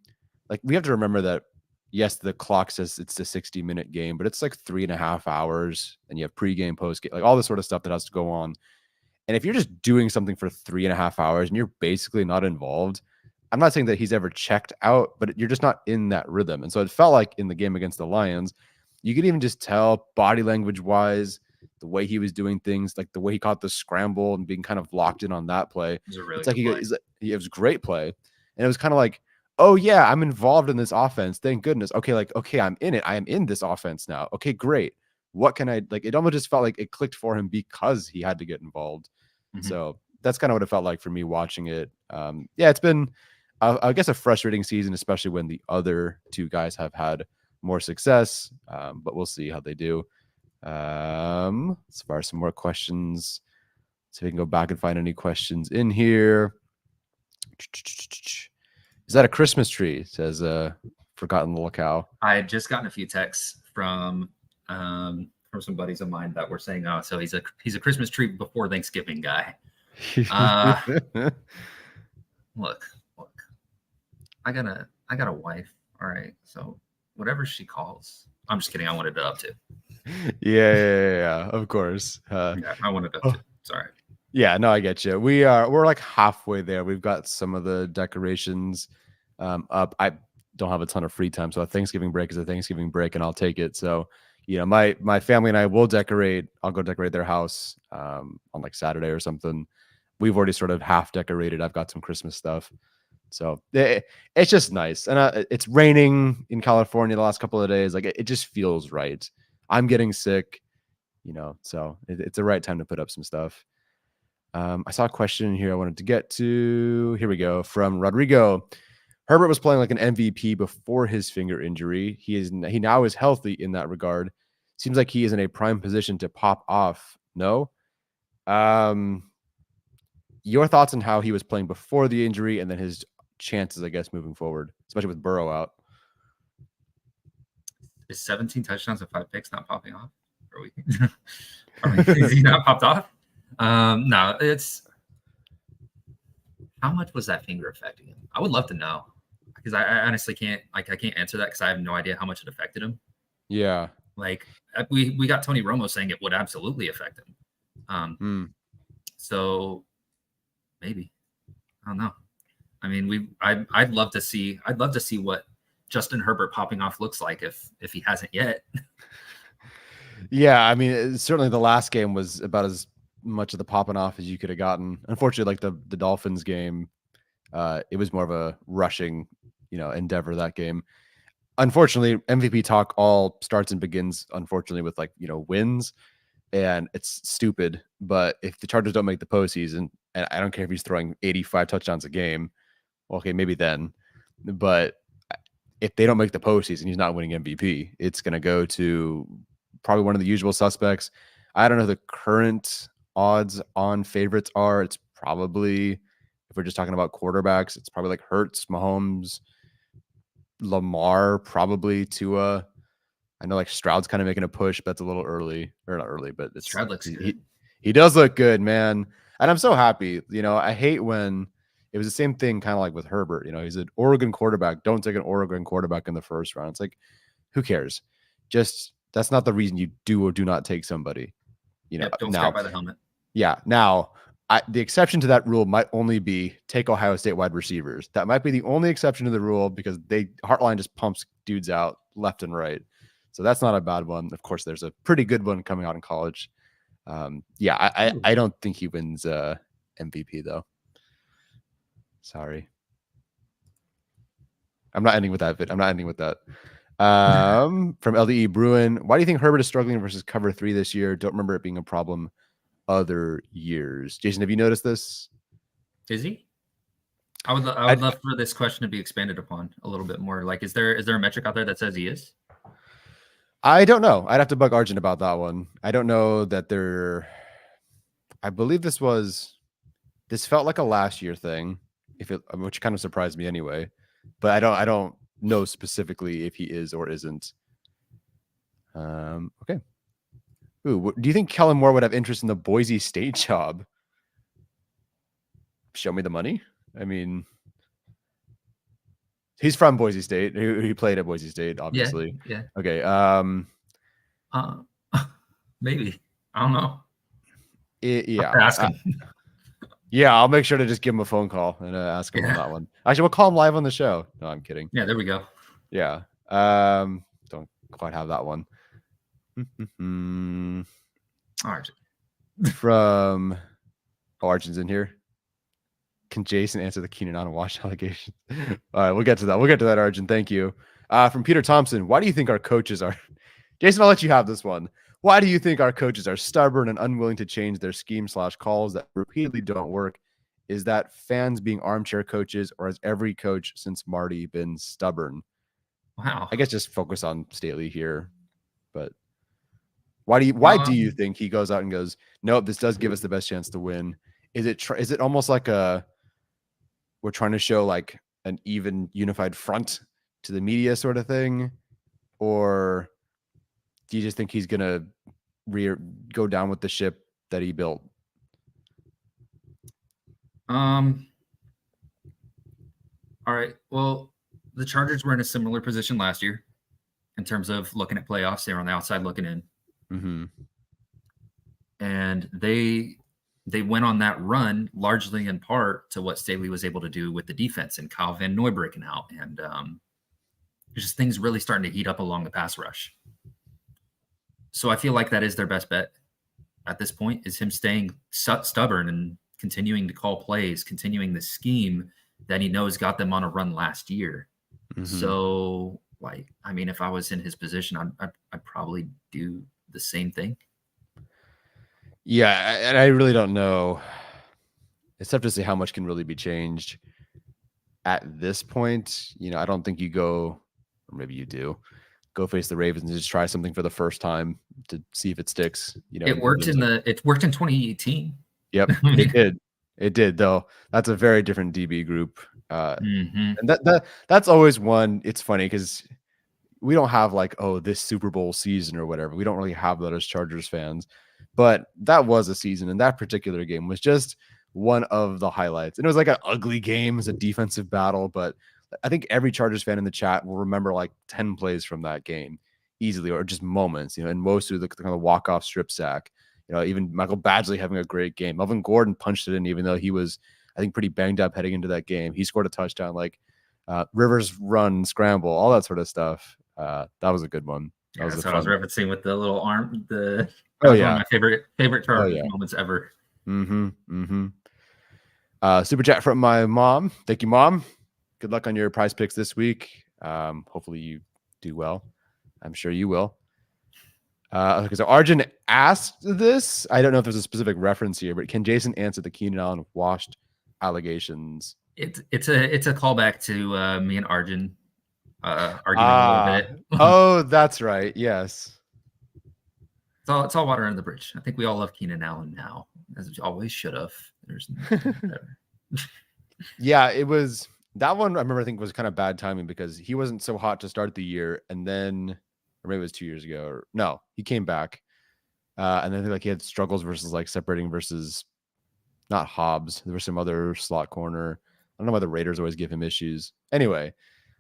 Like we have to remember that yes, the clock says it's a 60-minute game, but it's like 3.5 hours, and you have pregame, postgame, like all this sort of stuff that has to go on. And if you're just doing something for 3.5 hours and you're basically not involved, I'm not saying that he's ever checked out, but you're just not in that rhythm. And so it felt like in the game against the Lions, you could even just tell body language wise, the way he was doing things, like the way he caught the scramble and being kind of locked in on that play. It was a really It's like good play. it was great play. And it was kind of like, oh yeah, I'm involved in this offense. Thank goodness. Okay, I'm in it. I am in this offense now. Okay, great. What can I like? It almost just felt like it clicked for him because he had to get involved. Mm-hmm. So that's kind of what it felt like for me watching it. Yeah, it's been, I guess, a frustrating season, especially when the other two guys have had more success. But we'll see how they do. As far as some more questions, so we can go back and find any questions in here. Is that a Christmas tree? Says Forgotten Little Cow. I had just gotten a few texts from some buddies of mine that were saying, "Oh, so he's a Christmas tree before Thanksgiving guy." Look, I got a wife. All right, so whatever she calls, I'm just kidding. I wanted it up to. Yeah. Of course. Yeah, I wanted it up to. Sorry. Yeah, no, I get you. We're like halfway there. We've got some of the decorations up. I don't have a ton of free time, so a Thanksgiving break is a Thanksgiving break, and I'll take it. So, my family and I will decorate. I'll go decorate their house on like Saturday or something. We've already sort of half decorated. I've got some Christmas stuff, so it's just nice. And it's raining in California the last couple of days. Like it just feels right. I'm getting sick, so it's the right time to put up some stuff. I saw a question here I wanted to get to. Here we go. From Rodrigo. Herbert was playing like an MVP before his finger injury. He now is healthy in that regard. Seems like he is in a prime position to pop off. No? Your thoughts on how he was playing before the injury and then his chances, I guess, moving forward, especially with Burrow out. Is 17 touchdowns and 5 picks not popping off? Is he not popped off? No, it's how much was that finger affecting him? I would love to know because I honestly can't answer that because I have no idea how much it affected him. Yeah, like we got Tony Romo saying it would absolutely affect him. So maybe I don't know. I mean, I'd love to see what Justin Herbert popping off looks like if he hasn't yet. Yeah, I mean, certainly the last game was about as much of the popping off as you could have gotten. Unfortunately, like the Dolphins game, it was more of a rushing, endeavor that game. Unfortunately, MVP talk all starts and begins, unfortunately, with wins, and it's stupid. But if the Chargers don't make the postseason, and I don't care if he's throwing 85 touchdowns a game, okay, maybe then. But if they don't make the postseason, he's not winning MVP. It's going to go to probably one of the usual suspects. I don't know the current odds on favorites are. It's probably, if we're just talking about quarterbacks, it's probably like Hurts, Mahomes, Lamar, probably Tua. I know like Stroud's kind of making a push, but that's a little early, or not early, but it's Stroud looks good. He does look good, man. And I'm so happy. I hate when it was the same thing kind of like with Herbert. He's an Oregon quarterback. Don't take an Oregon quarterback in the first round. It's like, who cares? Just that's not the reason you do or do not take somebody. Don't start by the helmet. Yeah. Now, the exception to that rule might only be take Ohio State wide receivers. That might be the only exception to the rule because Heartline just pumps dudes out left and right. So that's not a bad one. Of course, there's a pretty good one coming out in college. I don't think he wins MVP though. Sorry. I'm not ending with that. From LDE Bruin, why do you think Herbert is struggling versus cover 3 this year? Don't remember it being a problem other years. Jason, have you noticed this? Is he? I would love for this question to be expanded upon a little bit more. Like, is there a metric out there that says he is? I don't know. I'd have to bug Arjun about that one. I don't know that they're. I believe this felt like a last year thing, which kind of surprised me anyway. But I don't know specifically if he is or isn't. Okay. Ooh, do you think Kellen Moore would have interest in the Boise State job? Show me the money. I mean, he's from Boise State. He played at Boise State, obviously. Yeah. Okay. Maybe. I don't know. Yeah. Ask him. Yeah, I'll make sure to just give him a phone call and ask him on that one. Actually, we'll call him live on the show. No, I'm kidding. Yeah, there we go. Yeah. Don't quite have that one. Arjun. From Arjun's in here. Can Jason answer the Keenan Allen wash allegation? All right, we'll get to that. We'll get to that, Arjun. Thank you. From Peter Thompson, why do you think our coaches are... Jason, I'll let you have this one. Why do you think our coaches are stubborn and unwilling to change their scheme/calls that repeatedly don't work? Is that fans being armchair coaches, or has every coach since Marty been stubborn? Wow. I guess just focus on Staley here. But why do you think he goes out and goes, nope, this does give us the best chance to win? Is it almost like we're trying to show like an even unified front to the media sort of thing? Or do you just think he's going to go down with the ship that he built? All right. Well, the Chargers were in a similar position last year in terms of looking at playoffs. They were on the outside looking in. Mm-hmm. And they went on that run largely in part to what Staley was able to do with the defense and Kyle Van Noy breaking out. And just things really starting to heat up along the pass rush. So I feel like that is their best bet at this point, is him staying stubborn and continuing to call plays, continuing the scheme that he knows got them on a run last year. Mm-hmm. So, if I was in his position, I'd probably do the same thing. Yeah, and I really don't know. It's tough to say how much can really be changed at this point. I don't think you go, or maybe you do, go face the Ravens and just try something for the first time to see if it sticks. It worked in 2018. Yep, it did though. That's a very different DB group, and that's always one. It's funny because we don't have this Super Bowl season or whatever. We don't really have that as Chargers fans, but that was a season, and that particular game was just one of the highlights. And it was like an ugly game, it was a defensive battle, but I think every Chargers fan in the chat will remember 10 plays from that game easily, or just moments, and most of the kind of walk-off strip sack, even Michael Badgley having a great game. Melvin Gordon punched it in, even though he was, I think, pretty banged up heading into that game. He scored a touchdown, Rivers run, scramble, all that sort of stuff. That was a good one. That's what I was referencing with the little arm. One of my favorite Chargers moments ever. Super chat from my mom. Thank you, Mom. Good luck on your prize picks this week. Hopefully you do well. I'm sure you will. So Arjun asked this. I don't know if there's a specific reference here, but can Jason answer the Keenan Allen washed allegations? It's a callback to me and Arjun arguing a little bit. Oh, that's right. Yes. It's all water under the bridge. I think we all love Keenan Allen now, as we always should have. Yeah, it was that one. I remember, I think was kind of bad timing because he wasn't so hot to start the year, and then, or maybe it was 2 years ago, or no, he came back, and then he had struggles versus separating versus not Hobbs. There was some other slot corner. I don't know why the Raiders always give him issues. Anyway,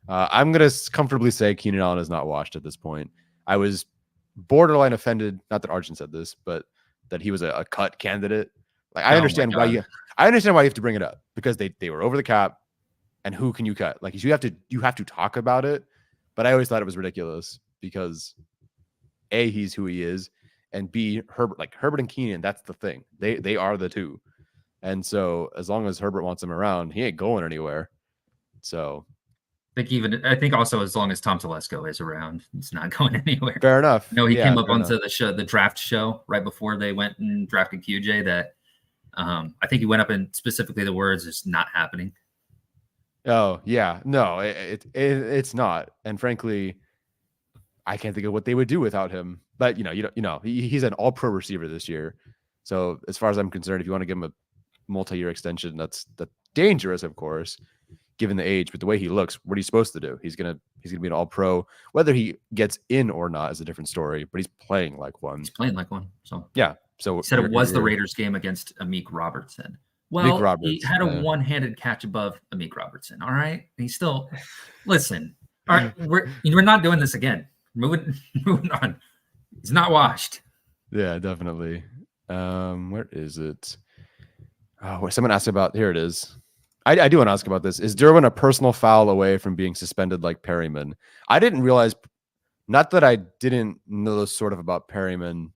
I'm gonna comfortably say Keenan Allen is not washed at this point. I was borderline offended, not that Arjun said this, but that he was a cut candidate. I understand why you have to bring it up, because they were over the cap, and who can you cut? You have to talk about it. But I always thought it was ridiculous because A, he's who he is, and B, Herbert and Keenan, that's the thing. They are the two. And so as long as Herbert wants him around, he ain't going anywhere. So I think also as long as Tom Telesco is around, it's not going anywhere. Fair enough. No, he came up onto the draft show right before they went and drafted QJ. That I think he went up and specifically the words is not happening. Oh yeah, no, it's not. And frankly, I can't think of what they would do without him. But he's an All-Pro receiver this year. So as far as I'm concerned, if you want to give him a multi-year extension, that's dangerous, of course, given the age. But the way he looks, what he's supposed to do, he's gonna be an All-Pro. Whether he gets in or not is a different story. But he's playing like one. He's playing like one. So yeah. So he said it was the Raiders game against Amik Robertson. Well, he had a one-handed catch above Amik Robertson. All right, he's still listen. All right, we're not doing this again. Moving on. He's not washed. Yeah, definitely. Where is it? Oh, someone asked about. Here it is. I do want to ask about this. Is Derwin a personal foul away from being suspended like Perryman? I didn't realize. Not that I didn't know sort of about Perryman,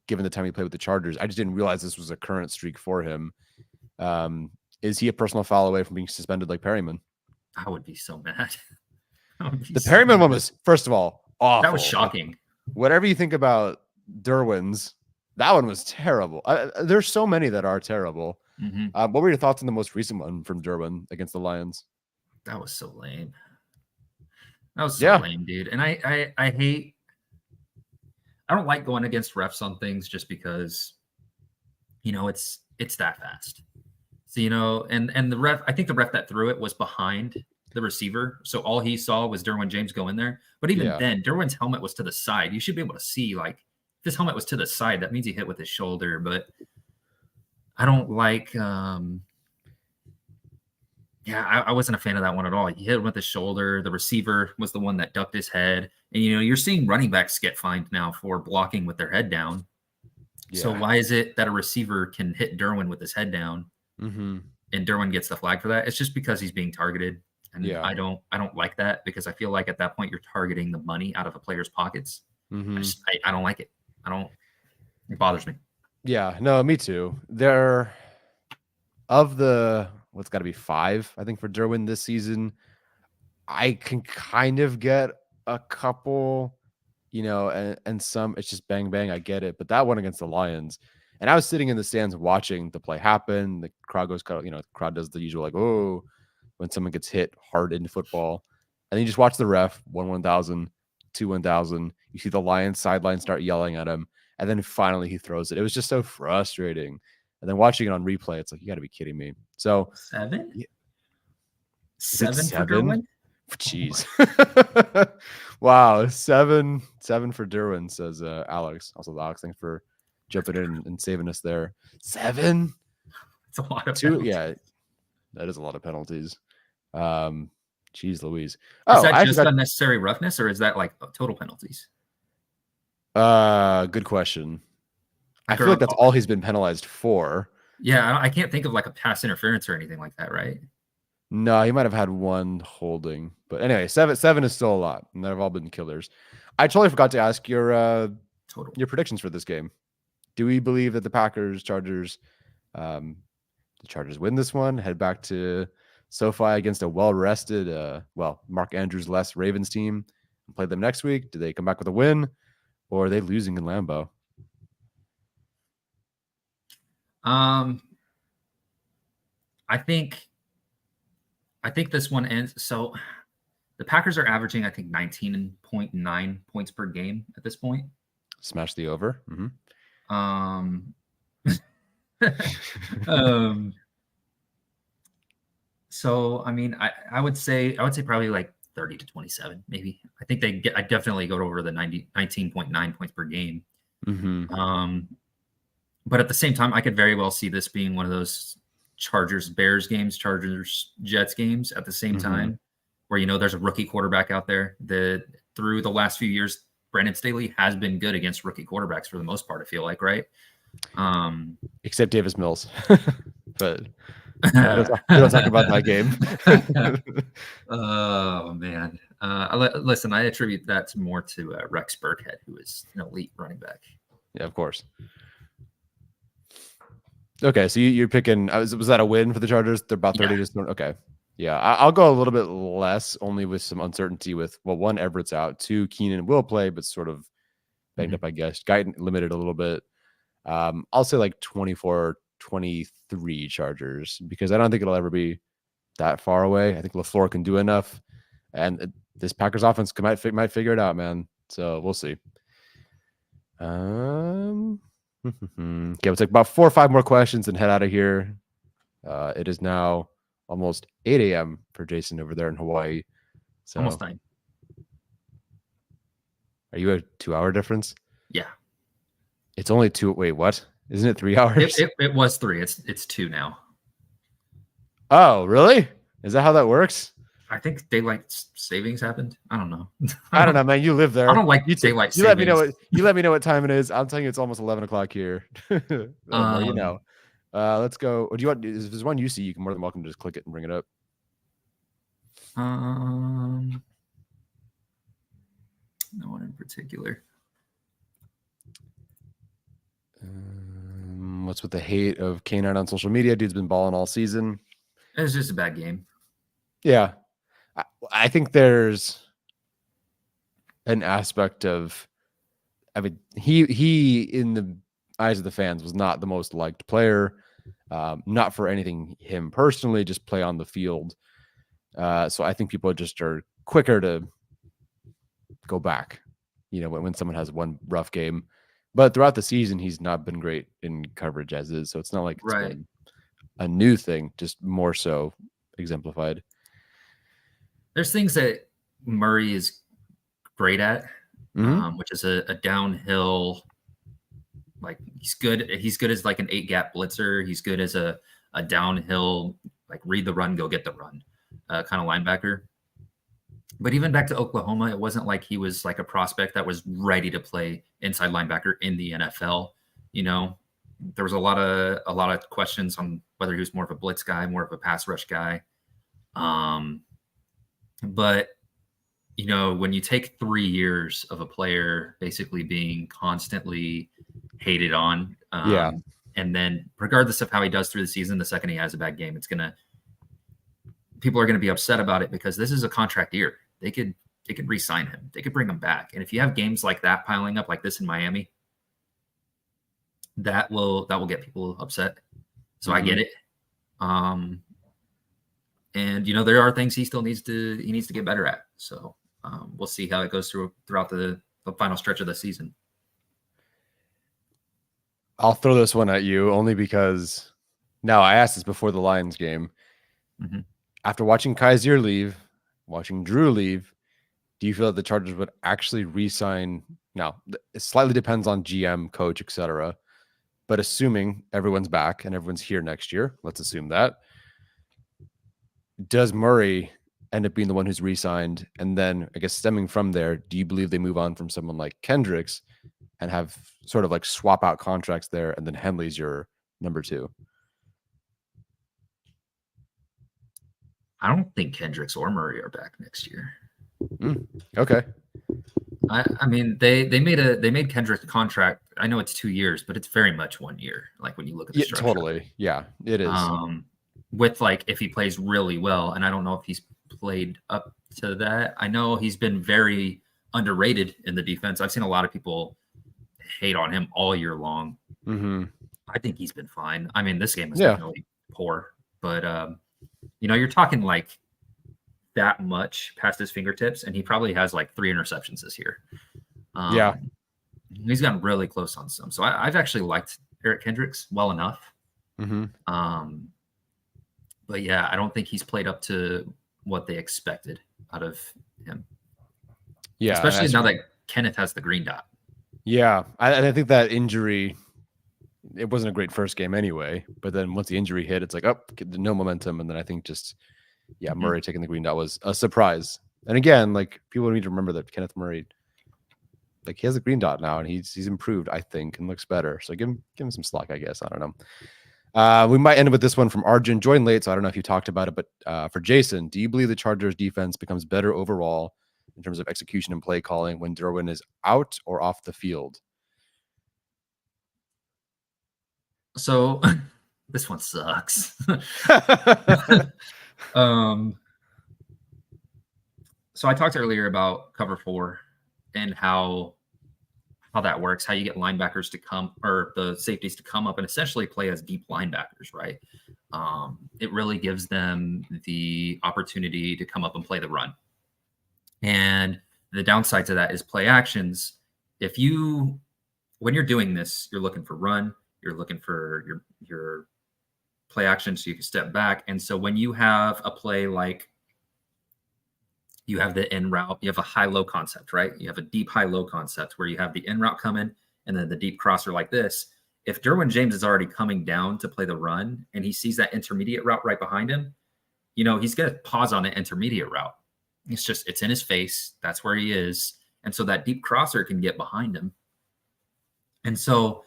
given the time he played with the Chargers. I just didn't realize this was a current streak for him. Is he a personal foul away from being suspended like Perryman? I would be so mad. The Perryman one was, first of all, awful. That was shocking. Whatever you think about Derwin's, that one was terrible. There's so many that are terrible. Mm-hmm. What were your thoughts on the most recent one from Derwin against the Lions? That was so lame. That was so lame, dude. And I hate. I don't like going against refs on things just because, it's that fast. So, and the ref, I think the ref that threw it was behind the receiver. So all he saw was Derwin James go in there. But even then, Derwin's helmet was to the side. You should be able to see, like, if his helmet was to the side, that means he hit with his shoulder. But I don't like, I wasn't a fan of that one at all. He hit with his shoulder. The receiver was the one that ducked his head. And, you're seeing running backs get fined now for blocking with their head down. Yeah. So why is it that a receiver can hit Derwin with his head down and Derwin gets the flag for that? It's just because he's being targeted. And I don't like that because I feel like at that point you're targeting the money out of a player's pockets. I don't like it. It bothers me. Yeah, no, me too. There of the what's got to be 5, I think, for Derwin this season. I can kind of get a couple, and some it's just bang bang. I get it, but that one against the Lions, and I was sitting in the stands watching the play happen. The crowd goes, the crowd does the usual like, oh, when someone gets hit hard in football, and then you just watch the ref 1,000, 2,000. You see the Lions sideline start yelling at him, and then finally he throws it. It was just so frustrating. And then watching it on replay, it's like, you got to be kidding me. So 7? Yeah. 7 for Derwin? Jeez. Wow. 7 for Derwin, says Alex. Also, Alex, thanks for jumping in and saving us there. 7? It's a lot of 2. penalties. Yeah, that is a lot of penalties. Jeez Louise. Is that just unnecessary roughness, or is that like total penalties? Good question. I feel like that's all he's been penalized for. Yeah, I can't think of like a pass interference or anything like that, right? No, he might have had one holding. But anyway, 7 is still a lot, and they've all been killers. I totally forgot to ask your predictions for this game. Do we believe that the Chargers win this one, head back to SoFi against a well-rested, Mark Andrews-less Ravens team, and play them next week? Do they come back with a win, or are they losing in Lambeau? I think this one ends. So the Packers are averaging, I think, 19.9 points per game at this point. Smash the over. So I mean, I would say probably like 30 to 27, maybe. I think I definitely go over the 19.9 points per game. But at the same time, I could very well see this being one of those Chargers-Bears games, Chargers-Jets games at the same time, where, there's a rookie quarterback out there that through the last few years, Brandon Staley has been good against rookie quarterbacks for the most part, I feel like, right? Except Davis Mills. But we don't talk about that game. Oh, man. Listen, I attribute that more to Rex Burkhead, who is an elite running back. Yeah, of course. Okay, so you're picking. Was that a win for the Chargers? They're about 30 to 20. Okay. Yeah, I'll go a little bit less, only with some uncertainty with, well, one, Everett's out. Two, Keenan will play, but sort of banged up, I guess. Guyton limited a little bit. I'll say like 24, 23 Chargers, because I don't think it'll ever be that far away. I think LaFleur can do enough, and this Packers offense might figure it out, man. So we'll see. Okay, we'll take about 4 or 5 more questions and head out of here. It is now almost 8 a.m. for Jason over there in Hawaii. So almost 9. Are you a 2-hour difference? Yeah. It's only 2. Wait, what? Isn't it 3 hours? It was 3. It's 2 now. Oh, really? Is that how that works? I think daylight savings happened. I don't know. I don't know, man. You live there. I don't like daylight savings. You let me know you let me know what time it is. I'm telling you, it's almost 11 o'clock here. The more you know. Let's go. Do you want? If there's one you see, you can more than welcome to just click it and bring it up. No one in particular. What's with the hate of Keenan on social media? Dude's been balling all season. It's just a bad game. Yeah. I think there's an aspect of, I mean, he in the eyes of the fans was not the most liked player, not for anything him personally, just play on the field. So I think people just are quicker to go back, when someone has one rough game. But throughout the season, he's not been great in coverage as is. So it's not like it's been a new thing, just more so exemplified. There's things that Murray is great at, which is a downhill. Like he's good. He's good as like an 8-gap blitzer. He's good as a downhill, like read the run, go get the run, kind of linebacker. But even back to Oklahoma, it wasn't like he was like a prospect that was ready to play inside linebacker in the NFL. There was a lot of questions on whether he was more of a blitz guy, more of a pass rush guy. But when you take 3 years of a player basically being constantly hated on, and then regardless of how he does through the season, the second he has a bad game, people are gonna be upset about it because this is a contract year. They could re-sign him. They could bring him back. And if you have games like that piling up like this in Miami, that will get people upset. So I get it. And there are things he still needs to get better at. So we'll see how it goes throughout the final stretch of the season. I'll throw this one at you only because now I asked this before the Lions game. After watching Kaiser leave, watching Drew leave, do you feel that the Chargers would actually re-sign? Now, it slightly depends on GM, coach, etc. But assuming everyone's back and everyone's here next year, let's assume that. Does Murray end up being the one who's re-signed? And then, I guess stemming from there, do you believe they move on from someone like Kendricks and have sort of like swap out contracts there, and then Henley's your number 2? I don't think Kendricks or Murray are back next year. Okay. I mean, they made Kendrick's contract. I know it's 2 years, but it's very much 1 year. Like when you look at the structure. Totally. Yeah, it is. With like if he plays really well, and I don't know if he's played up to that. I know he's been very underrated in the defense. I've seen a lot of people hate on him all year long. I think he's been fine. I mean, this game was definitely poor, but you're talking like that much past his fingertips, and he probably has like 3 interceptions this year. He's gotten really close on some. So I've actually liked Eric Kendricks well enough. But yeah, I don't think he's played up to what they expected out of him. Yeah, especially now that Kenneth has the green dot. Yeah, I think that injury, it wasn't a great first game anyway, but then once the injury hit, it's like, no momentum. And then I think just, Murray taking the green dot was a surprise. And again, like people need to remember that Kenneth Murray, like he has a green dot now and he's improved, I think, and looks better. So give him some slack, I guess. I don't know. We might end with this one from Arjun. Joined late, so I don't know if you talked about it, but for Jason, do you believe the Chargers defense becomes better overall in terms of execution and play calling when Derwin is out or off the field? So this one sucks. Um, so I talked earlier about cover 4 and how that works, how you get linebackers to come, or the safeties to come up and essentially play as deep linebackers, right? It really gives them the opportunity to come up and play the run. And the downside to that is play actions. If you, when you're doing this, you're looking for run, you're looking for your play action so you can step back. And so when you have a play like you have the in route, you have a high-low concept, right? You have a deep high-low concept where you have the in route coming and then the deep crosser like this. If Derwin James is already coming down to play the run and he sees that intermediate route right behind him, he's going to pause on the intermediate route. It's in his face. That's where he is. And so that deep crosser can get behind him. And so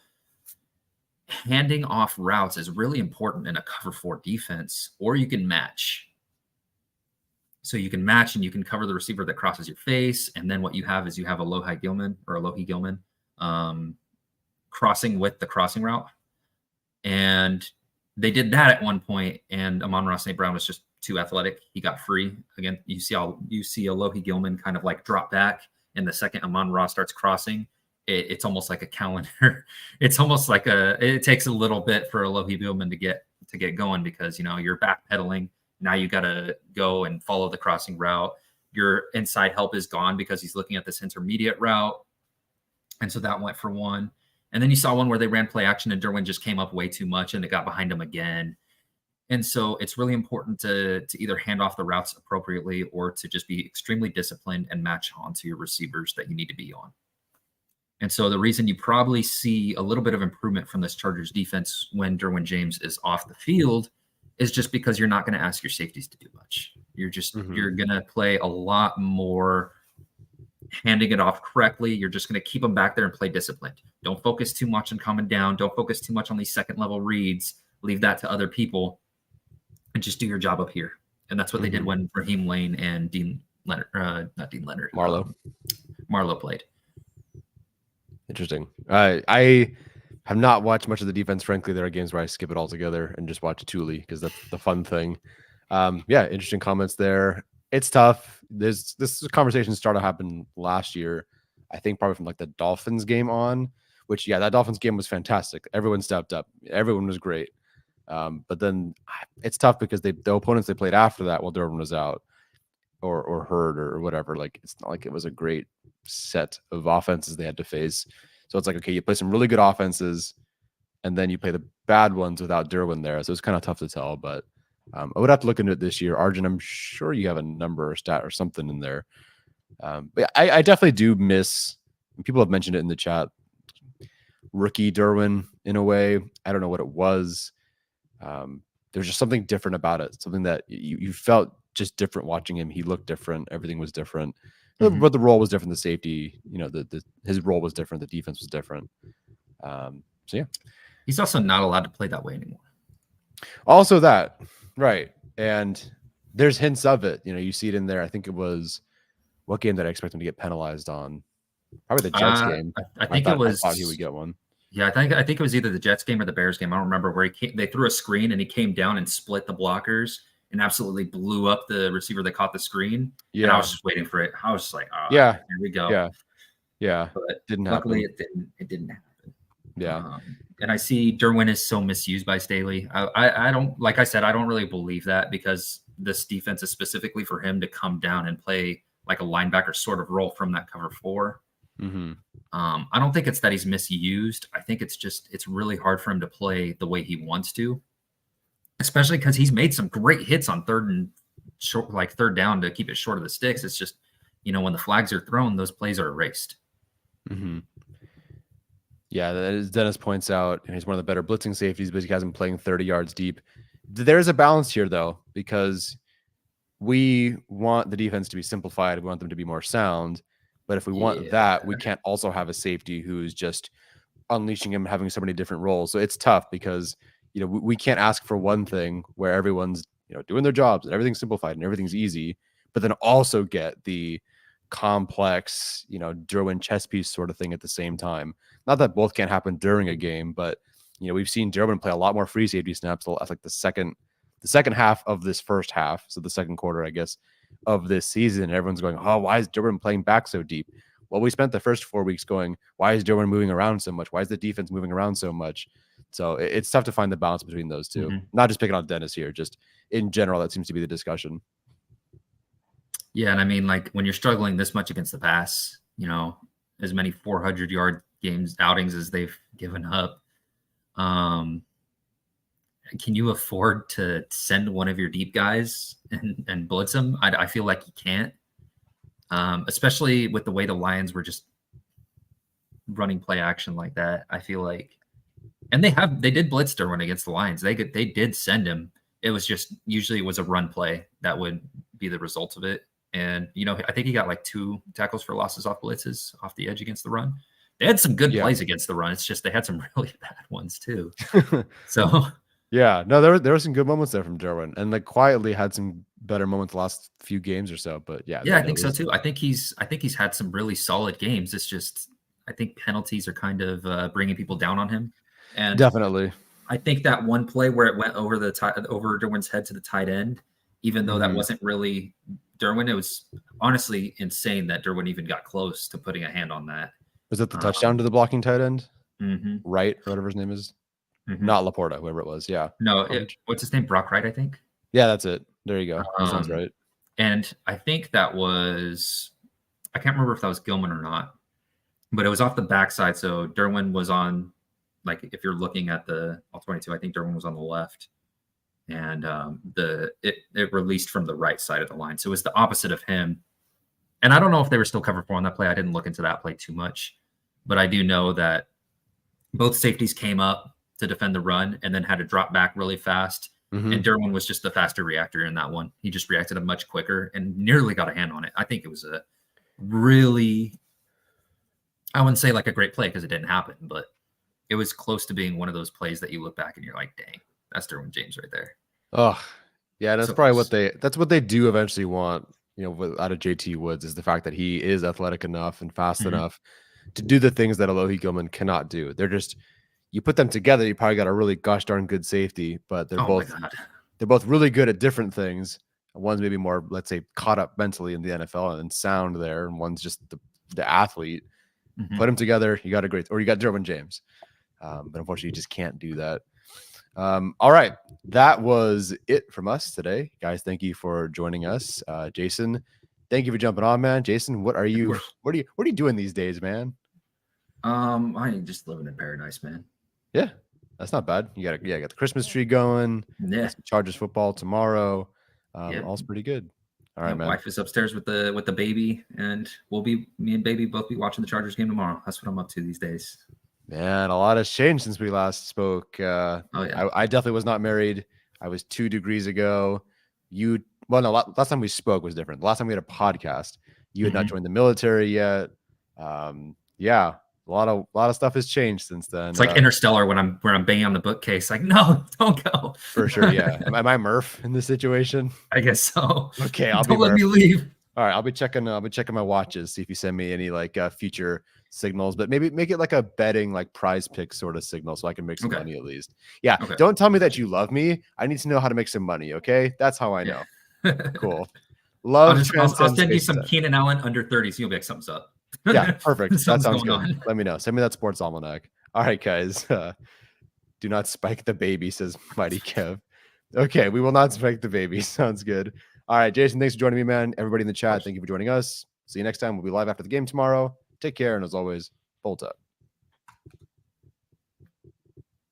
handing off routes is really important in a cover 4 defense, or you can match. So you can match and you can cover the receiver that crosses your face. And then what you have is you have a Alohi Gilman crossing with the crossing route. And they did that at one point, and Amon-Ra St. Brown was just too athletic. He got free. Again, you see Alohi Gilman kind of like drop back, and the second Amon-Ra starts crossing, it's almost like a calendar. It's almost like it takes a little bit for Alohi Gilman to get going, because you're backpedaling. Now you got to go and follow the crossing route. Your inside help is gone because he's looking at this intermediate route. And so that went for one. And then you saw one where they ran play action and Derwin just came up way too much and it got behind him again. And so it's really important to either hand off the routes appropriately or to just be extremely disciplined and match on to your receivers that you need to be on. And so the reason you probably see a little bit of improvement from this Chargers defense when Derwin James is off the field is just because you're not going to ask your safeties to do much. You're going to play a lot more handing it off correctly. You're just going to keep them back there and play disciplined. Don't focus too much on coming down. Don't focus too much on these second level reads. Leave that to other people and just do your job up here. And that's what they did when Raheem Lane and Marlowe played. Interesting. I have not watched much of the defense. Frankly, there are games where I skip it altogether and just watch Thule because that's the fun thing. Yeah, interesting comments there. It's tough. This conversation started happening last year, I think probably from like the Dolphins game on, which, yeah, that Dolphins game was fantastic. Everyone stepped up. Everyone was great. But then it's tough because the opponents they played after that while Derwin was out or hurt or whatever, like it's not like it was a great set of offenses they had to face. So it's like, okay, you play some really good offenses and then you play the bad ones without Derwin there. So it's kind of tough to tell, but I would have to look into it this year. Arjun, I'm sure you have a number or stat or something in there. But I definitely do miss, and people have mentioned it in the chat, rookie Derwin in a way. I don't know what it was. There's just something different about it. Something that you felt just different watching him. He looked different. Everything was different. But the role was different. The safety, his role was different. The defense was different. So yeah, he's also not allowed to play that way anymore. Also that, right? And there's hints of it. You see it in there. I think it was what game did I expect him to get penalized on? Probably the Jets game. I thought he would get one. Yeah, I think it was either the Jets game or the Bears game. I don't remember where they threw a screen and he came down and split the blockers and absolutely blew up the receiver that caught the screen. Yeah. And I was just waiting for it. I was just like, oh, yeah, here we go. Yeah. But luckily it didn't happen. Yeah. And I see Derwin is so misused by Staley. I don't, like I said, I don't really believe that because this defense is specifically for him to come down and play like a linebacker sort of role from that cover 4. I don't think it's that he's misused. I think it's really hard for him to play the way he wants to, especially because he's made some great hits on third down to keep it short of the sticks. It's just, when the flags are thrown, those plays are erased. Yeah, as Dennis points out, he's one of the better blitzing safeties, but he hasn't playing 30 yards deep. There's a balance here, though, because we want the defense to be simplified. We want them to be more sound. But if we want that, we can't also have a safety who's just unleashing him, having so many different roles. So it's tough because, we can't ask for one thing where everyone's, doing their jobs and everything's simplified and everything's easy, but then also get the complex, Derwin chess piece sort of thing at the same time. Not that both can't happen during a game, but, we've seen Derwin play a lot more free safety snaps at like the the second half of this first half, so the second quarter, I guess, of this season, everyone's going, oh, why is Derwin playing back so deep? Well, we spent the first 4 weeks going, why is Derwin moving around so much? Why is the defense moving around so much? So it's tough to find the balance between those two. Not just picking on Dennis here, just in general, that seems to be the discussion. Yeah, and I mean, like when you're struggling this much against the pass, you know, as many 400-yard outings as they've given up, can you afford to send one of your deep guys and blitz them? I feel like you can't, especially with the way the Lions were just running play action like that. I feel like, and they did blitz Derwin against the Lions. They did send him. It was just usually it was a run play that would be the result of it. And, you know, I think he got like 2 tackles for losses off blitzes off the edge against the run. They had some good plays against the run. It's just they had some really bad ones too. So, yeah, no, there were some good moments there from Derwin, and like quietly had some better moments the last few games or so. But yeah, I think so too. I think he's had some really solid games. It's just I think penalties are kind of bringing people down on him. And definitely, I think that one play where it went over over Derwin's head to the tight end, even though that wasn't really Derwin, it was honestly insane that Derwin even got close to putting a hand on that. Was it the touchdown to the blocking tight end? Wright, or whatever his name is. Not Laporta, whoever it was. Yeah. No, what's his name? Brock Wright, I think. Yeah, that's it. There you go. That sounds right. And I think that was, I can't remember if that was Gilman or not, but it was off the backside. So Derwin was on, like, if you're looking at the all 22, I think Derwin was on the left. And it released from the right side of the line. So it was the opposite of him. And I don't know if they were still cover 4 on that play. I didn't look into that play too much. But I do know that both safeties came up to defend the run and then had to drop back really fast. And Derwin was just the faster reactor in that one. He just reacted much quicker and nearly got a hand on it. I think it was a really, I wouldn't say like a great play because it didn't happen, but it was close to being one of those plays that you look back and you're like, dang, that's Derwin James right there. Oh, yeah, that's so probably what they do eventually want, you know, out of JT Woods, is the fact that he is athletic enough and fast enough to do the things that Alohi Gilman cannot do. They're just, you put them together, you probably got a really gosh darn good safety, but they're both really good at different things. One's maybe more, let's say, caught up mentally in the NFL and sound there, and one's just the athlete. Put them together, you got a great, or you got Derwin James. But unfortunately, you just can't do that. All right, that was it from us today, guys. Thank you for joining us. Jason, thank you for jumping on, man. Jason, what are you doing these days, man? I just living in paradise, man. Yeah, that's not bad. You got the Christmas tree going. Yeah, Chargers football tomorrow. All's pretty good. All right, man. Wife is upstairs with the baby, and me and baby both be watching the Chargers game tomorrow. That's what I'm up to these days. Man, a lot has changed since we last spoke. I definitely was not married. I was 2 degrees ago. Last time we spoke was different. The last time we had a podcast, you had not joined the military yet. Yeah, a lot of stuff has changed since then. It's like Interstellar when I'm banging on the bookcase, like, no, don't go. For sure, yeah. Am I Murph in this situation? I guess so. Okay, don't let me leave. All right, I'll be checking my watches, see if you send me any like future signals, but maybe make it like a betting, like prize pick sort of signal, so I can make some money at least. Yeah, don't tell me that you love me. I need to know how to make some money. Okay, that's how I know. Cool. I'll send you some Keenan Allen under 30, so you'll be like, something's up. Yeah, perfect. That sounds good. Let me know. Send me that sports almanac. All right, guys. Do not spike the baby, says Mighty Kev. Okay, we will not spike the baby. Sounds good. All right, Jason, thanks for joining me, man. Everybody in the chat, thank you for joining us. See you next time. We'll be live after the game tomorrow. Take care, and as always, bolt up.